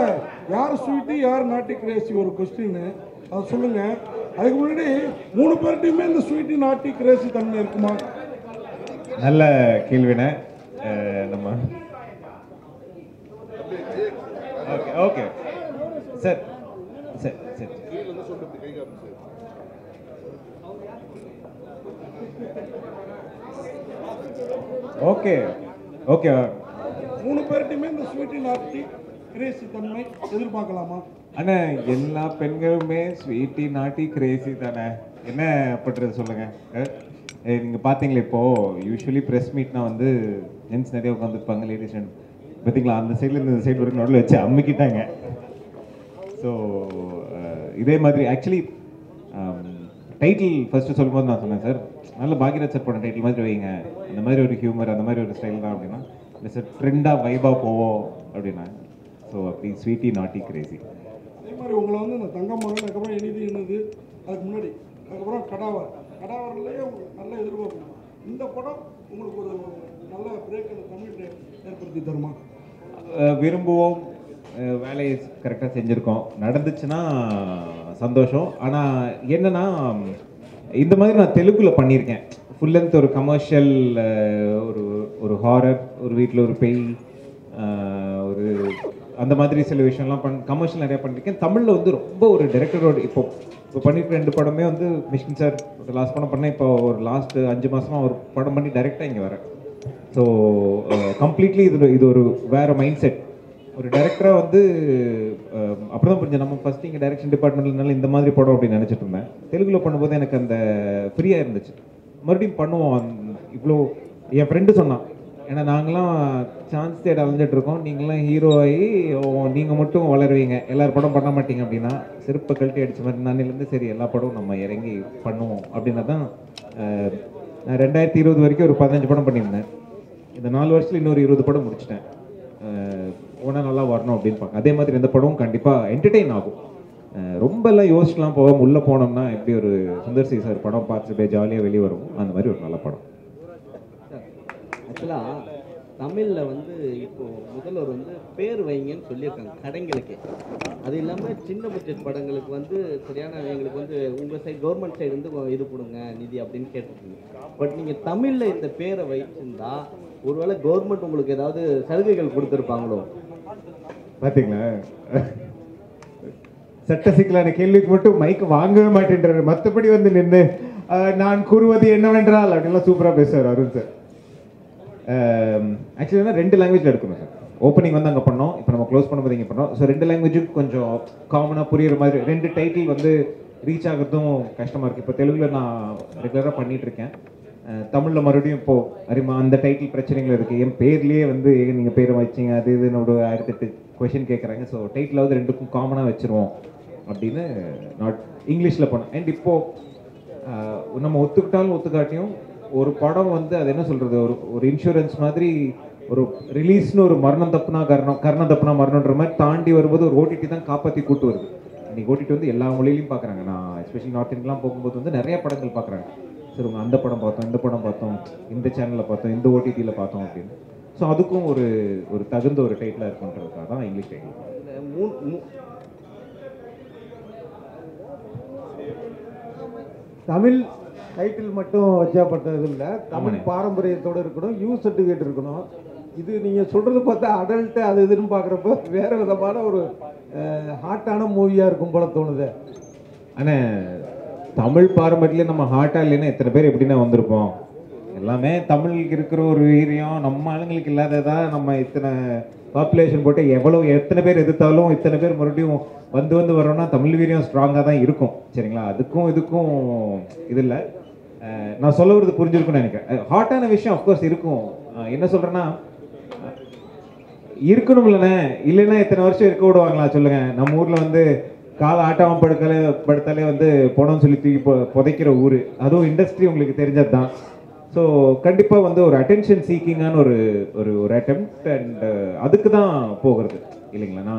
யார் ஸ்வீட்டி, யார் நாட்டி, கிரேசி ஒரு கொஸ்டின்னு அதை சொல்லுங்கள். அதுக்கு முன்னாடி 3 பேர்கிட்டையுமே இந்த ஸ்வீட்டி, நாட்டி, கிரேசி தன்மை இருக்குமா? நல்ல கேள்வினே. நம்ம ஓகே ஓகே சார் சரி சரி ஓகே ஓகே 3 பேர்கிட்டையுமே இந்த ஸ்வீட்டி, நாட்டி, கிரேசி தன்மை எதிர்பார்க்கலாமா? அண்ணா எல்லா பெண்களுமே ஸ்வீட்டி, நாட்டி, கிரேசி தானே, என்ன பண்ணுறது சொல்லுங்கள். நீங்கள் பார்த்தீங்களா இப்போது யூஸ்வலி ப்ரெஸ் மீட்னா வந்து ஜென்ஸ் நிறைய உட்காந்துருப்பாங்க, லேடிஸ் பார்த்தீங்களா அந்த சைட்லேருந்து இந்த சைடு வரைக்கும் நடுவில் வச்சு அம்மிக்கிட்டாங்க. ஸோ இதே மாதிரி ஆக்சுவலி டைட்டில் ஃபஸ்ட்டு சொல்லும்போது நான் சொன்னேன் சார், நல்ல பாக்யராஜ் சார் படம் டைட்டில் மாதிரி வைங்க, அந்த மாதிரி ஒரு ஹியூமர் அந்த மாதிரி ஒரு ஸ்டைல் தான் அப்படின்னா இல்லை சார் ட்ரெண்டாக வைபாக போவோம் அப்படின்னா. ஸோ அப்படி ஸ்வீட்டி, நாட்டி, கிரேசி. அதே மாதிரி உங்களை வந்து இந்த தங்கமகன், அதுக்கப்புறம் என்னது அதுக்கு முன்னாடி அதுக்கப்புறம் கடாவர்லேயே உங்களுக்கு நல்ல எதிர்பார்ப்பு. இந்த படம் உங்களுக்கு ஒரு நல்ல பிரேக் அந்த தமிழ் ஏற்படுத்தி தருமா? விரும்புவோம். வேலையை கரெக்டாக செஞ்சுருக்கோம். நடந்துச்சுன்னா சந்தோஷம். ஆனால் என்னென்னா இந்த மாதிரி நான் தெலுங்கில் பண்ணியிருக்கேன். ஃபுல் லென்த் ஒரு கமர்ஷியல், ஒரு ஹாரர், ஒரு வீட்டில் ஒரு பேய், ஒரு அந்த மாதிரி சில விஷயம்லாம் கமர்ஷியல் நிறையா பண்ணியிருக்கேன். தமிழில் வந்து ரொம்ப ஒரு டைரக்டரோட இப்போ பண்ணியிருக்க 2 படமே வந்து மிஷ்கின் சார் லாஸ்ட் படம் பண்ணேன். இப்போ ஒரு லாஸ்ட் 5 மாதமாக ஒரு படம் பண்ணி டைரெக்டாக இங்கே வரேன். ஸோ கம்ப்ளீட்லி இது ஒரு வேறு மைண்ட் செட். ஒரு டைரக்டராக வந்து அப்படி தான் புரிஞ்சேன். நம்ம ஃபஸ்ட்டு இங்கே டைரக்ஷன் டிபார்ட்மெண்ட்னால இந்த மாதிரி படம் அப்படின்னு நினச்சிட்டு இருந்தேன். தெலுங்கில் பண்ணும்போது எனக்கு அந்த ஃப்ரீயாக இருந்துச்சு. மறுபடியும் பண்ணுவோம். இவ்வளோ என் ஃப்ரெண்டு சொன்னான், ஏன்னா நாங்களாம் சான்ஸ் தேட அலைஞ்சிட்ருக்கோம், நீங்களாம் ஹீரோ ஆகி நீங்கள் மட்டும் வளருவீங்க, எல்லாரும் படம் பண்ண மாட்டீங்க அப்படின்னா செருப்பை கழட்டி அடித்த மாதிரி நானிலேருந்து சரி எல்லா படமும் நம்ம இறங்கி பண்ணுவோம் அப்படின்னா தான் நான் 2020 வரைக்கும் ஒரு 15 படம் பண்ணியிருந்தேன். இந்த 4 வருஷத்தில் இன்னொரு 20 படம் முடிச்சிட்டேன். ஒன்றா நல்லா வரணும் அப்படின்னு பார்க்க. அதே மாதிரி இந்த படமும் கண்டிப்பாக என்டர்டெயின் ஆகும். ரொம்ப எல்லாம் யோசிச்சுலாம் போவோம். உள்ளே போனோம்னா எப்படி ஒரு சுந்தர் சி சார் படம் பார்த்துட்டு ஜாலியாக வெளியே வரும், அந்த மாதிரி ஒரு நல்ல படம். ஆக்சுவலாக தமிழில் வந்து இப்போது முதல்வர் வந்து பேர் வைங்கன்னு சொல்லியிருக்காங்க கடைங்களுக்கு. அது இல்லாமல் சின்ன பட்ஜெட் படங்களுக்கு வந்து சரியான எங்களுக்கு வந்து உங்கள் சைடு கவர்மெண்ட் சைடு வந்து இது கொடுங்க நிதி அப்படின்னு கேட்டிருக்கீங்க. பட் நீங்கள் தமிழில் இந்த பேரை வச்சிருந்தா ஒருவேளை கவர்மெண்ட் உங்களுக்கு ஏதாவது சலுகைகள் கொடுத்துருப்பாங்களோ? பார்த்தீங்களா, சட்ட சிக்கலான கேள்விக்கு மட்டும் மைக்கு வாங்கவே மாட்டேன்றாரு. மற்றபடி வந்து நின்று நான் கூறுவது என்னவென்றால் அப்படின்லாம் சூப்பராக பேசுவார் அருண் சார். ஆக்சுவலி 2 லாங்குவேஜில் எடுக்கணும் சார். ஓப்பனிங் வந்து அங்கே பண்ணோம், இப்போ நம்ம க்ளோஸ் பண்ணும்போது இங்கே பண்ணோம். ஸோ 2 லாங்குவேஜுக்கு கொஞ்சம் காமனாக புரியுற மாதிரி 2 டைட்டில் வந்து ரீச் ஆகிறதும் கஷ்டமாக இருக்குது. இப்போ தெலுங்கில் நான் ரெகுலராக பண்ணிகிட்ருக்கேன். தமிழில் மறுபடியும் இப்போது அரிமா அந்த டைட்டில் பிரச்சனைகள் இருக்குது. என் பேர்லேயே வந்து நீங்கள் பேரை வச்சிங்க அது இதுன்னு 1008 கொஷின் கேட்குறாங்க. ஸோ டைட்டிலாவது 2க்கும் காமனாக வச்சுருவோம் அப்படின்னு நாட் இங்கிலீஷில் பண்ணோம். அண்ட் இப்போது நம்ம ஒத்துக்கிட்டாலும் ஒத்துக்காட்டியும் ஒரு படம் வந்து அது என்ன சொல்கிறது, ஒரு இன்சூரன்ஸ் மாதிரி ஒரு ரிலீஸ்னு ஒரு மரணம் தப்புனா கர்ணம் தப்புனா மரணன்ற மாதிரி தாண்டி வரும்போது ஒரு ஓடிடி தான் காப்பாற்றி கூட்டு வருது. இன்னைக்கு ஓட்டிட்டு வந்து எல்லா மொழியிலையும் பார்க்குறாங்க. நான் எஸ்பெஷலி நார்த் இந்தியன்லாம் போகும்போது வந்து நிறைய படங்கள் பார்க்குறாங்க. சரி உங்க அந்த படம் பார்த்தோம், இந்த படம் பார்த்தோம், இந்த சேனலில் பார்த்தோம், இந்த ஓடிடியில் பார்த்தோம் அப்படின்னு. ஸோ அதுக்கும் ஒரு ஒரு தகுந்த ஒரு டைட்டிலாக இருக்குன்றதுக்காக தான் இங்கிலீஷ் டைட்டில். தமிழ் டைட்டில் மட்டும் வச்சாப்பட்டது இல்லை, தமிழ் பாரம்பரியத்தோடு இருக்கணும், யூ சர்டிஃபிகேட் இருக்கணும். இது நீங்கள் சொல்கிறது பார்த்தா அடல்ட்டு அது இதுன்னு பார்க்குறப்ப வேறு விதமான ஒரு ஹாட்டான மூவியாக இருக்கும் போல தோணுது. ஆனால் தமிழ் பாரம்பரியத்தில் நம்ம ஹாட்டாக இல்லைன்னா எத்தனை பேர் எப்படின்னா வந்திருப்போம். எல்லாமே தமிழுக்கு இருக்கிற ஒரு வீரியம் நம்ம ஆளுங்களுக்கு இல்லாததா. நம்ம இத்தனை பாப்புலேஷன் போட்டு எத்தனை பேர் எதிர்த்தாலும் இத்தனை பேர் மறுபடியும் வந்து வரோம்னா தமிழ் வீரியம் ஸ்ட்ராங்காக தான் இருக்கும். சரிங்களா? அதுக்கும் இதுக்கும் இது இல்லை. நான் சொல்ல வருது புரிஞ்சிருக்குன்னு நினைக்கிறேன். ஹாட்டான விஷயம் அஃப்கோர்ஸ் இருக்கும். என்ன சொல்கிறேன்னா இருக்கணும் இல்லைன்னா இத்தனை வருஷம் இருக்க விடுவாங்களா சொல்லுங்கள்? நம்ம ஊரில் வந்து காலை ஆட்டாமல் படுத்தாலே வந்து போனோம்னு சொல்லி தூக்கி புதைக்கிற ஊர். அதுவும் இண்டஸ்ட்ரி உங்களுக்கு தெரிஞ்சது தான். ஸோ கண்டிப்பாக வந்து ஒரு அட்டென்ஷன் சீக்கிங்கான ஒரு ஒரு ஒரு அட்டெம்ப்ட் அண்ட் அதுக்கு தான் போகிறது இல்லைங்களா?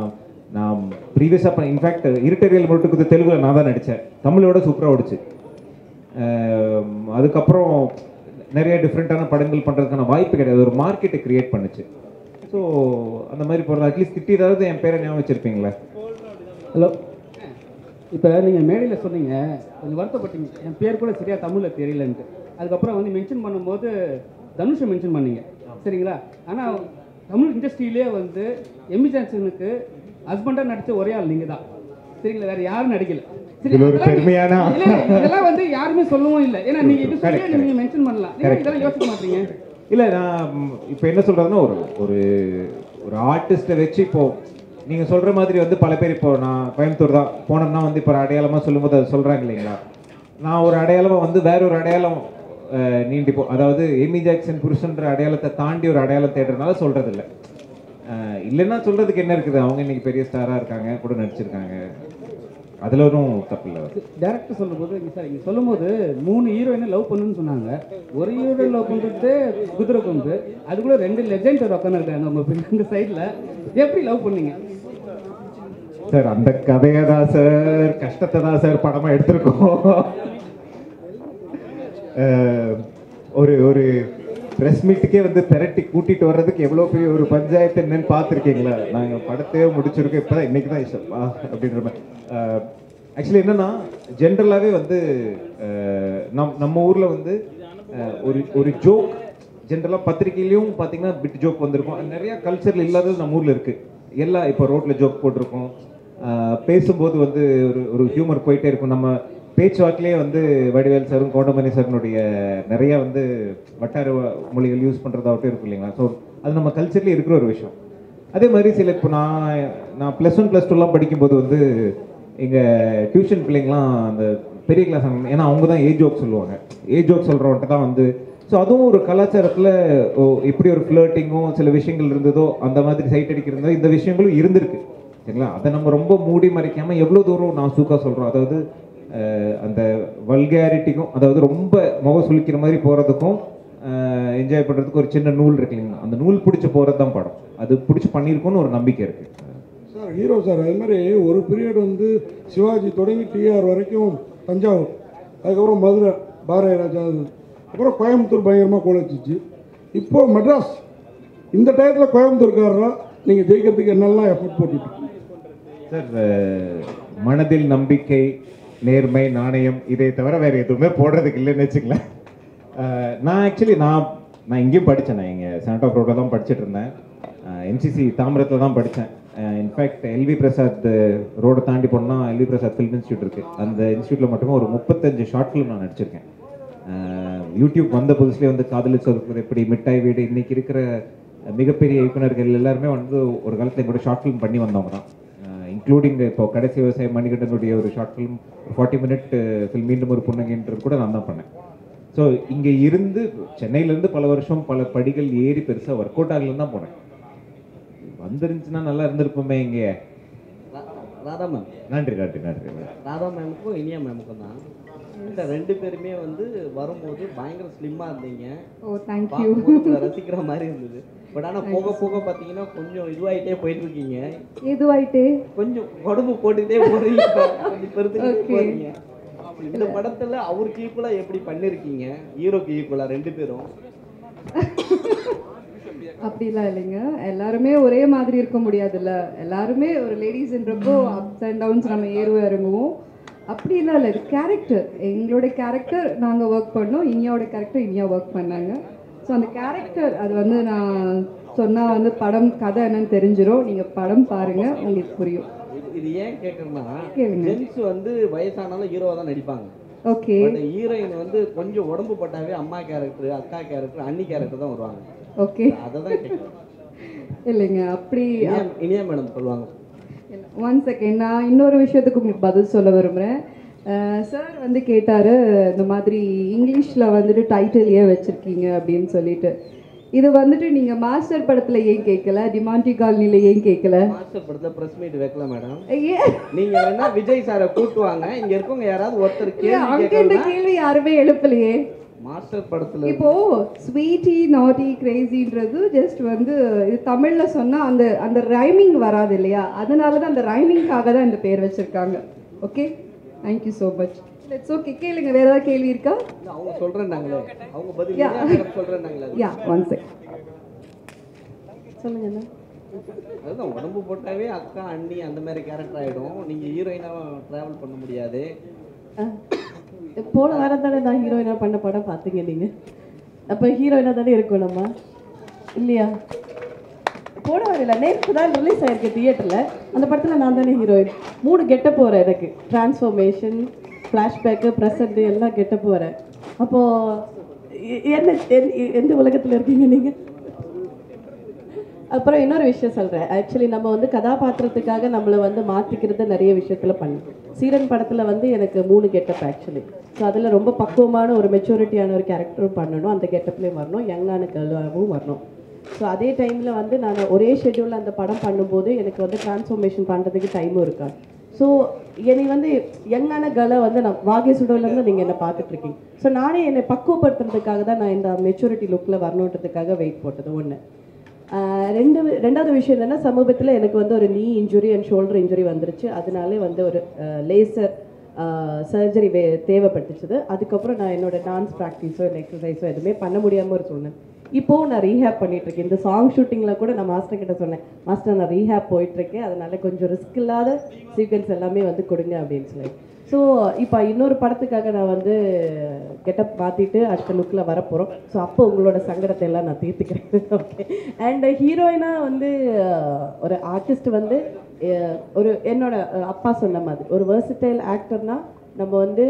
நான் ப்ரீவியஸாக இன்ஃபேக்ட் இருட்டரியல் முட்டுக்கு தெலுங்குல நான் தான் நடித்தேன். தமிழோட சூப்பராக ஓடிச்சு. அதுக்கப்புறம் நிறைய டிஃப்ரெண்ட்டான படங்கள் பண்ணுறதுக்கான வாய்ப்பு கிடையாது. ஒரு மார்க்கெட்டை க்ரியேட் பண்ணுச்சு. ஸோ அந்த மாதிரி போகிறது அட்லீஸ்ட் திட்டி ஏதாவது என் பேரை ஞாபகம் வச்சுருப்பீங்களா? ஹலோ, இப்போ நீங்கள் மேடையில் சொன்னீங்க, கொஞ்சம் வருத்தப்பட்டீங்க, என் பேர் கூட சரியாக தமிழில் தெரியலன்ட்டு. அதுக்கப்புறம் வந்து மென்ஷன் பண்ணும்போது தனுஷை மென்ஷன் பண்ணீங்க, சரிங்களா? ஆனால் தமிழ் இண்டஸ்ட்ரியிலே வந்து எமி ஜாக்சனுக்கு ஹஸ்பண்டாக நடித்த ஒரே ஆள் நீங்கள் தான், சரிங்களா? வேறு யாரும் நடிக்கல. இதெல்லாம் வந்து யாருமே சொல்லவும் இல்லை. ஏன்னா நீங்கள் இது சொல்லி நீங்கள் மென்ஷன் பண்ணலாம். இதெல்லாம் யோசிக்க மாட்டீங்க? இல்லை, நான் இப்போ என்ன சொல்கிறதுன்னா ஒரு ஒரு ஆர்டிஸ்ட்டை வச்சு இப்போது நீங்கள் சொல்கிற மாதிரி வந்து பல பேர் இப்போ நான் கோயம்புத்தூர் தான் போனோம்னா வந்து இப்போ அடையாளமாக சொல்லும்போது அதை சொல்கிறாங்க இல்லைங்களா? நான் ஒரு அடையாளமாக வந்து வேற ஒரு அடையாளம் நீண்டிப்போம். அதாவது எமி ஜாக்சன் புருஷன்ற அடையாளத்தை தாண்டி ஒரு அடையாளம் தேடுறதுனால சொல்கிறது இல்லை. இல்லைன்னா சொல்கிறதுக்கு என்ன இருக்குது? அவங்க இன்றைக்கி பெரிய ஸ்டாராக இருக்காங்க, கூட நடிச்சிருக்காங்க. அதில் ஒன்றும் தப்பு இல்லை. டேரக்டர் சொல்லும்போது சார் இங்கே சொல்லும்போது 3 ஹீரோயினை லவ் பண்ணுன்னு சொன்னாங்க. ஒரு ஹீரோயின் லவ் பண்ணுறது குதிரை கொம்பு, அது கூட 2 லெஜெண்ட் உட்காந்து இருக்காங்க உங்கள் பின்னாடி சைடில். எப்படி லவ் பண்ணீங்க சார்? அந்த கதையை தான் சார், கஷ்டத்தை தான் சார் படமாக எடுத்திருக்கோம். ஒரு ஒரு ப்ரெஸ் மீட்டுக்கே வந்து திரட்டி கூட்டிகிட்டு வர்றதுக்கு எவ்வளோ பெரிய ஒரு பஞ்சாயத்து என்னன்னு பார்த்துருக்கீங்களா? நாங்கள் படத்தையே முடிச்சிருக்கோம். இப்போ தான் இன்றைக்கி தான் இஷ்டப்பா அப்படின்ற மாதிரி. ஆக்சுவலி என்னென்னா ஜென்ரலாகவே வந்து நம்ம ஊரில் வந்து ஒரு ஜோக் ஜென்ரலாக பத்திரிகையிலையும் பார்த்தீங்கன்னா பிட் ஜோக் வந்திருக்கும். நிறையா கல்ச்சரில் இல்லாதது நம்ம ஊரில் இருக்குது. எல்லாம் இப்போ ரோட்டில் ஜோக் போட்டிருக்கோம். பேசும்போது வந்து ஒரு ஹியூமர் போயிட்டே இருக்கும். நம்ம பேச்சுவாக்கிலே வந்து வடிவேல் சாரும் கவுண்டமணி சாருனுடைய நிறையா வந்து வட்டார மொழிகள் யூஸ் பண்ணுறதாகட்டும் இருக்கும் இல்லைங்களா? ஸோ அது நம்ம கல்ச்சர்லேயே இருக்கிற ஒரு விஷயம். அதே மாதிரி சில இப்போ நான் +1 +2லாம் படிக்கும்போது வந்து எங்கள் டியூஷன் பிள்ளைங்களாம் அந்த பெரிய கிளாஸ், ஏன்னா அவங்க தான் ஏஜ் ஜோக் சொல்லுவாங்க. ஏஜ் ஜோக் சொல்கிறவன்ட்ட தான் வந்து ஸோ அதுவும் ஒரு கலாச்சாரத்தில் எப்படி ஒரு ஃப்ளர்ட்டிங்கும் சில விஷயங்கள் இருந்ததோ அந்த மாதிரி சைட் அடிக்கிறதோ இந்த விஷயங்களும் இருந்திருக்கு, சரிங்களா? அதை நம்ம ரொம்ப மூடி மறைக்காமல் எவ்வளோ தூரம் நான் சூக்காக சொல்கிறோம். அதாவது அந்த வல்கேரிட்டிக்கும், அதாவது ரொம்ப முகம் சுளிக்கிற மாதிரி போகிறதுக்கும் என்ஜாய் பண்ணுறதுக்கு ஒரு சின்ன நூல் இருக்கு இல்லைங்களா? அந்த நூல் பிடிச்சி போகிறது தான் படம். அது பிடிச்சி பண்ணியிருக்கோன்னு ஒரு நம்பிக்கை இருக்குது சார். ஹீரோ சார் அது மாதிரி ஒரு பீரியட் வந்து சிவாஜி தொடங்கி டிஆர் வரைக்கும் தஞ்சாவூர், அதுக்கப்புறம் மதுரை பாரதிய ராஜா, அப்புறம் கோயம்புத்தூர் பயங்கரமாக கோலச்சிச்சு. இப்போது மெட்ராஸ். இந்த டயத்தில் கோயம்புத்தூர்காரரா நீங்கள் ஜெயிக்கிறதுக்கு என்னெல்லாம் எஃபர்ட் போட்டுட்டு சார்? மனதில் நம்பிக்கை, நேர்மை, நாணயம், இதை தவிர வேறு எதுவுமே போடுறதுக்கு இல்லைன்னு வச்சுக்கலாம். நான் ஆக்சுவலி நான் இங்கேயும் படித்தேன். நான் இங்கே சென்ட் ஆஃப் ரோட்டில் தான் படிச்சுட்டு இருந்தேன். எம்சிசி தாம்பரத்தில் தான் படித்தேன். இன்ஃபேக்ட் எல்வி பிரசாத் ரோடை தாண்டி போனால் எல்வி பிரசாத் ஃபிலிம் இன்ஸ்டியூட் இருக்குது. அந்த இன்ஸ்டியூட்டில் மட்டுமே ஒரு 35 ஷார்ட் ஃபிலிம் நான் நடிச்சிருக்கேன். யூடியூப் வந்த புதுசுலேயே வந்து காதலிச்சு ஒதுக்குறது எப்படி, மிட்டாய் வீடு, இன்றைக்கி இருக்கிற மிகப்பெரிய இயக்குநர்கள் எல்லாருமே வந்து ஒரு காலத்தில் கூட ஷார்ட் ஃபிலிம் பண்ணி வந்தவங்க தான். இன்க்ளூடிங் இப்போ கடைசி விவசாய மணிகண்டனுடைய ஒரு ஷார்ட் ஃபிலிம் 40 மினிட் ஃபில்ம் மீண்டும் ஒரு புன்னகைன்றது கூட நான் தான் பண்ணேன். ஸோ இங்கே இருந்து சென்னையிலேருந்து பல வருஷம் பல படிகள் ஏறி பெருசாக ஒர்க் அவுட் ஆகலன்னு தான் போனேன். வந்துருந்துச்சுன்னா நல்லா இருந்திருப்போமே. இங்கே ராதா மேம். நன்றி நன்றி நன்றி. ராதா மேமுக்கும் இனியா மேமுக்கும் தான். இந்த 2 பேருமே வந்து வரும்போது பயங்கர ஸ்லிம்மாக இருந்தீங்க. ஓ தேங்க்யூ. ரசிக்கிற மாதிரி இருந்தது. பட் ஆனால் போக போக பார்த்தீங்கன்னா கொஞ்சம் இதுவாகிட்டே போயிட்டு இருக்கீங்க. எதுவாயிட்டே? கொஞ்சம் உடம்பு போட்டுகிட்டே போகிறீங்க, கொஞ்சம் பெருத்துக்கிட்டே போகிறீங்க. இந்த படத்தில் அவருக்கு ஈக்குவலாக எப்படி பண்ணியிருக்கீங்க, ஹீரோக்கு ஈக்குவலாக 2 பேரும்? அப்படிலாம் இல்லைங்க, எல்லாருமே ஒரே மாதிரி இருக்க முடியாதுல்ல. எல்லாருமே ஒரு லேடிஸ்ன்றப்போ அப்ஸ் அண்ட் டவுன்ஸ் நம்ம ஏறுவோம் இறங்குவோம். அப்படிலாம் இல்லை, இது கேரக்டர். எங்களோட கேரக்டர் நாங்கள் ஒர்க் பண்ணோம், இனியாவோட கேரக்டர் இனியா ஒர்க் பண்ணாங்க. ஸோ அந்த கேரக்டர் அது வந்து நான் சொன்னால் வந்து படம் கதை என்னன்னு தெரிஞ்சிடும். நீங்கள் படம் பாருங்கள், உங்களுக்கு புரியும். இது ஏன் கேட்குறேன்னா, ஜென்ஸ் வந்து வயசானாலும் ஹீரோவாக தான் நடிப்பாங்க. ஓகே. ஹீரோயின் வந்து கொஞ்சம் உடம்பு போட்டாவே அம்மா கேரக்டர், அக்கா கேரக்டர், அண்ணி கேரக்டர் தான் வருவாங்க. ஓகே, அதை தான் கேட்குறேன். இல்லைங்க அப்படி இனியா மேடம் சொல்லுவாங்க. ஒன் செகண்ட், நான் இன்னொரு விஷயத்துக்கு உங்களுக்கு பதில் சொல்ல விரும்புகிறேன். சார் வந்து கேட்டார், இந்த மாதிரி இங்கிலீஷில் வந்துட்டு டைட்டில் ஏன் வச்சுருக்கீங்க அப்படின்னு சொல்லிட்டு. இது வந்துட்டு நீங்கள் மாஸ்டர் படத்தில் ஏன் கேட்கல, டிமாண்டி காலனியில் ஏன் கேட்கல? மாஸ்டர் படத்தில் ப்ரெஸ் மீட் வைக்கல மேடம். ஏன் நீங்கள் வேணா விஜய் சாரை கூட்டுவாங்க, இங்கே இருக்கவங்க யாராவது ஒருத்தர் கேள்வி யாருமே எழுப்பலையே. மாஸ்டர் படத்தில் இப்போ ஸ்வீட்டி நாட்டி கிரேசின்றது ஜஸ்ட் வந்து இது தமிழில் சொன்னால் அந்த அந்த ரைமிங் வராது இல்லையா, அதனால தான் அந்த ரைமிங்காக தான் இந்த பேர் வச்சுருக்காங்க. Okay, thank you so much. It's okay, கேளுங்க, வேறு ஏதாவது கேள்வி இருக்கா? அவங்க சொல்கிறேன்னாங்களே, அவங்க பதில் சொல்கிறேன்னாங்களே. யா, ஒன் செகண்ட் சொல்லுங்க. அதுதான் உடம்பு போட்டாவே அக்கா அண்ணி அந்த மாதிரி கேரக்டர் ஆகிடும். நீங்கள் ஹீரோயினாக ட்ராவல் பண்ண முடியாது. போன வாரம் தானே நான் ஹீரோயினாக பண்ண படம் பார்த்தீங்க நீங்கள். அப்போ ஹீரோயினாக தானே இருக்கும் நம்ம, இல்லையா? போன வாரம் இல்லை, நேற்று தான் ரிலீஸ் ஆகிருக்கு தியேட்டரில். அந்த படத்தில் நான் தானே ஹீரோயின். 3 கெட்டப் போகிறேன், எனக்கு ட்ரான்ஸ்ஃபர்மேஷன், ஃப்ளாஷ்பேக்கு, ப்ரெசண்ட்டு எல்லாம் கெட்டப் போகிறேன். அப்போது என்ன எந்த உலகத்தில் இருக்கீங்க நீங்கள்? அப்புறம் இன்னொரு விஷயம் சொல்கிறேன். ஆக்சுவலி நம்ம வந்து கதாபாத்திரத்துக்காக நம்மளை வந்து மாற்றிக்கிறது நிறைய விஷயத்தில் பண்ணோம். சீரன் படத்தில் வந்து எனக்கு 3 கெட்டப் ஆக்சுவலி. ஸோ அதில் ரொம்ப பக்குவமான ஒரு மெச்சூரிட்டியான ஒரு கேரக்டரும் பண்ணணும், அந்த கெட்டப்லேயும் வரணும், யங்கான கேர்ளாகவும் வரணும். ஸோ அதே டைமில் வந்து நான் ஒரே ஷெட்யூலில் அந்த படம் பண்ணும்போது எனக்கு வந்து ட்ரான்ஸ்ஃபர்மேஷன் பண்ணுறதுக்கு டைமும் இருக்காது. ஸோ என்னை வந்து யங்கான கேர்ளை வந்து நான் வாகை சுடோலேருந்து நீங்கள் என்னை பார்த்துட்ருக்கீங்க. ஸோ நானே என்னை பக்குவப்படுத்துறதுக்காக தான் நான் இந்த மெச்சூரிட்டி லுக்கில் வரணுன்றதுக்காக வெயிட் போட்டது ஒன்று. ரெண்டாவது விஷயம் என்னென்னா, சமீபத்தில் எனக்கு வந்து ஒரு நீ இன்ஜுரி அண்ட் ஷோல்டர் இன்ஜுரி வந்துருச்சு. அதனாலே வந்து ஒரு லேசர் சர்ஜரி தேவைப்பட்டுச்சுது. அதுக்கப்புறம் நான் என்னோட டான்ஸ் ப்ராக்டிஸோ இல்லை எக்ஸசைஸோ எதுவுமே பண்ண முடியாமல் ஒரு சூழ்நிலை. இப்போது நான் ரீஹேப் பண்ணிகிட்ருக்கேன். இந்த சாங் ஷூட்டிங்கில் கூட நான் மாஸ்டர் கிட்ட சொன்னேன், மாஸ்டர் நான் ரீஹேப் போயிட்டுருக்கேன், அதனால கொஞ்சம் ரிஸ்க் இல்லாத சீக்வன்ஸ் எல்லாமே வந்து கொடுங்க அப்படின்னு சொல்லி. ஸோ இப்போ இன்னொரு படத்துக்காக நான் வந்து கெட்டப் மாற்றிட்டு அடுத்த லுக்கில் வரப்போகிறோம். ஸோ அப்போ உங்களோட சங்கடத்தை எல்லாம் நான் தீர்த்துக்கிறேன். ஓகே. அண்ட் ஹீரோயினாக வந்து ஒரு ஆர்டிஸ்ட் வந்து ஒரு என்னோட அப்பா சொன்ன மாதிரி ஒரு வெர்சிடைல் ஆக்டர்னால் நம்ம வந்து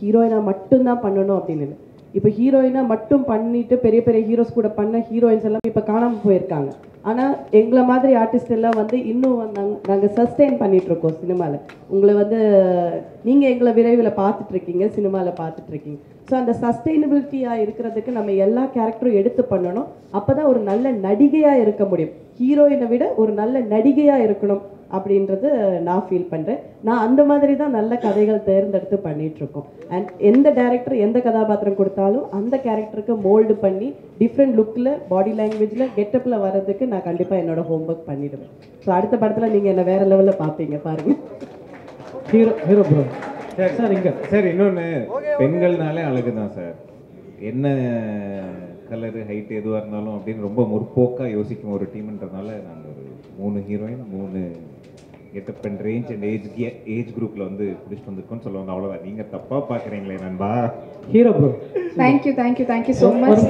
ஹீரோயினாக மட்டும்தான் பண்ணணும் அப்படின்னு இல்லை. இப்போ ஹீரோயினாக மட்டும் பண்ணிட்டு பெரிய பெரிய ஹீரோஸ் கூட பண்ண ஹீரோயின்ஸ் எல்லாம் இப்போ காணாமல் போயிருக்காங்க. ஆனால் எங்களை மாதிரி ஆர்டிஸ்ட் எல்லாம் வந்து இன்னும் நாங்கள் சஸ்டெயின் பண்ணிகிட்ருக்கோம் சினிமாவில். உங்களை வந்து நீங்கள் எங்களை விரைவில் பார்த்துட்ருக்கீங்க, சினிமாவில் பார்த்துட்ருக்கீங்க. ஸோ அந்த சஸ்டெயினபிலிட்டியாக இருக்கிறதுக்கு நம்ம எல்லா கேரக்டரும் எடுத்து பண்ணணும். அப்போ தான் ஒரு நல்ல நடிகையாக இருக்க முடியும். ஹீரோயினை விட ஒரு நல்ல நடிகையாக இருக்கணும் அப்படின்றது நான் ஃபீல் பண்ணுறேன். நான் அந்த மாதிரி தான் நல்ல கதைகள் தேர்ந்தெடுத்து பண்ணிகிட்ருக்கோம். அண்ட் எந்த டேரக்டர் எந்த கதாபாத்திரம் கொடுத்தாலும் அந்த கேரக்டருக்கு மோல்டு பண்ணி டிஃப்ரெண்ட் லுக்கில், பாடி லாங்குவேஜில், கெட்டப்பில் வர்றதுக்கு நான் கண்டிப்பாக என்னோடய ஹோம்ஒர்க் பண்ணிவிடுவேன். ஸோ அடுத்த படத்தில் நீங்கள் என்னை வேறு லெவலில் பார்ப்பீங்க, பாருங்கள். ஹீரோ ப்ரோ சார் இங்கே சார் இன்னொன்று, பெண்கள்னாலே அழகு தான் சார். என்ன கலரு, ஹைட் எதுவாக இருந்தாலும் அப்படின்னு ரொம்ப முற்போக்காக யோசிக்கும் ஒரு டீம்ன்றதுனால நாங்கள் ஒரு 3 heroine, 3 getup and range and age குரூப்பில் வந்து பிடிச்சிட்டு வந்திருக்கோன்னு சொல்லுவாங்க. அவ்வளோதான். நீங்கள் தப்பாக பார்க்குறீங்களே நண்பா. Hero bro thank you so much.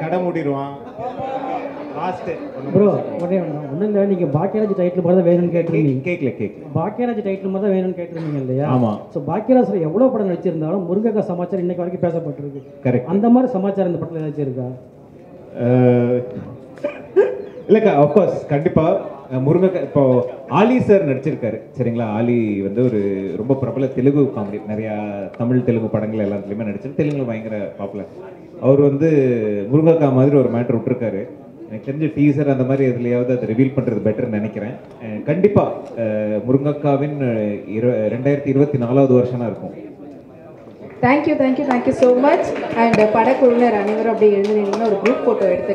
கடை மூடிடுவான் லாஸ்ட்டு ப்ரோ. ஒன்றும் இல்லை, நீங்கள் பாக்கியராஜ் டைட்டில் மாதிரி தான் வேணும்னு கேட்டிருந்தீங்க. கேட்கல பாக்கியராஜ் டைட்டில் மாதிரி தான் வேணும்னு கேட்டிருந்தீங்க இல்லையா? ஆமாம். ஸோ பாக்கியராஜ் சார் எவ்வளோ படம் நடிச்சிருந்தாலும் முருங்கக்காய் சமாச்சாரம் இன்னைக்கு வரைக்கும் பேசப்பட்டிருக்கு. கரெக்ட். அந்த மாதிரி சமாச்சாரம் இந்த படத்தில் ஏதாச்சும் இருக்கா? இல்லைக்கா, அஃப்கோர்ஸ் கண்டிப்பாக முருங்கக்காய். இப்போ ஆலி சார் நடிச்சிருக்காரு சரிங்களா. ஆலி வந்து ஒரு ரொம்ப பிரபல தெலுங்கு காமெடி, நிறையா தமிழ் தெலுங்கு படங்கள் எல்லாத்துலேயுமே நடிச்சிரு, தெலுங்குல பயங்கர பாப்புலர். அவர் வந்து முருங்கக்காய் மாதிரி ஒரு மேட்ரு விட்டுருக்காரு. எனக்கு தெரிஞ்ச டீசர் அந்த மாதிரி எதுலையாவது அதை ரிவீல் பண்ணுறது பெட்டர்னு நினைக்கிறேன். கண்டிப்பாக முருங்கக்காவின் 2024வது வருஷம்னா இருக்கும். Thank you so much. அண்ட் படக்குழுவினர் அனைவரும் அப்படியே எழுந்து நின்று ஒரு குரூப் ஃபோட்டோ எடுத்து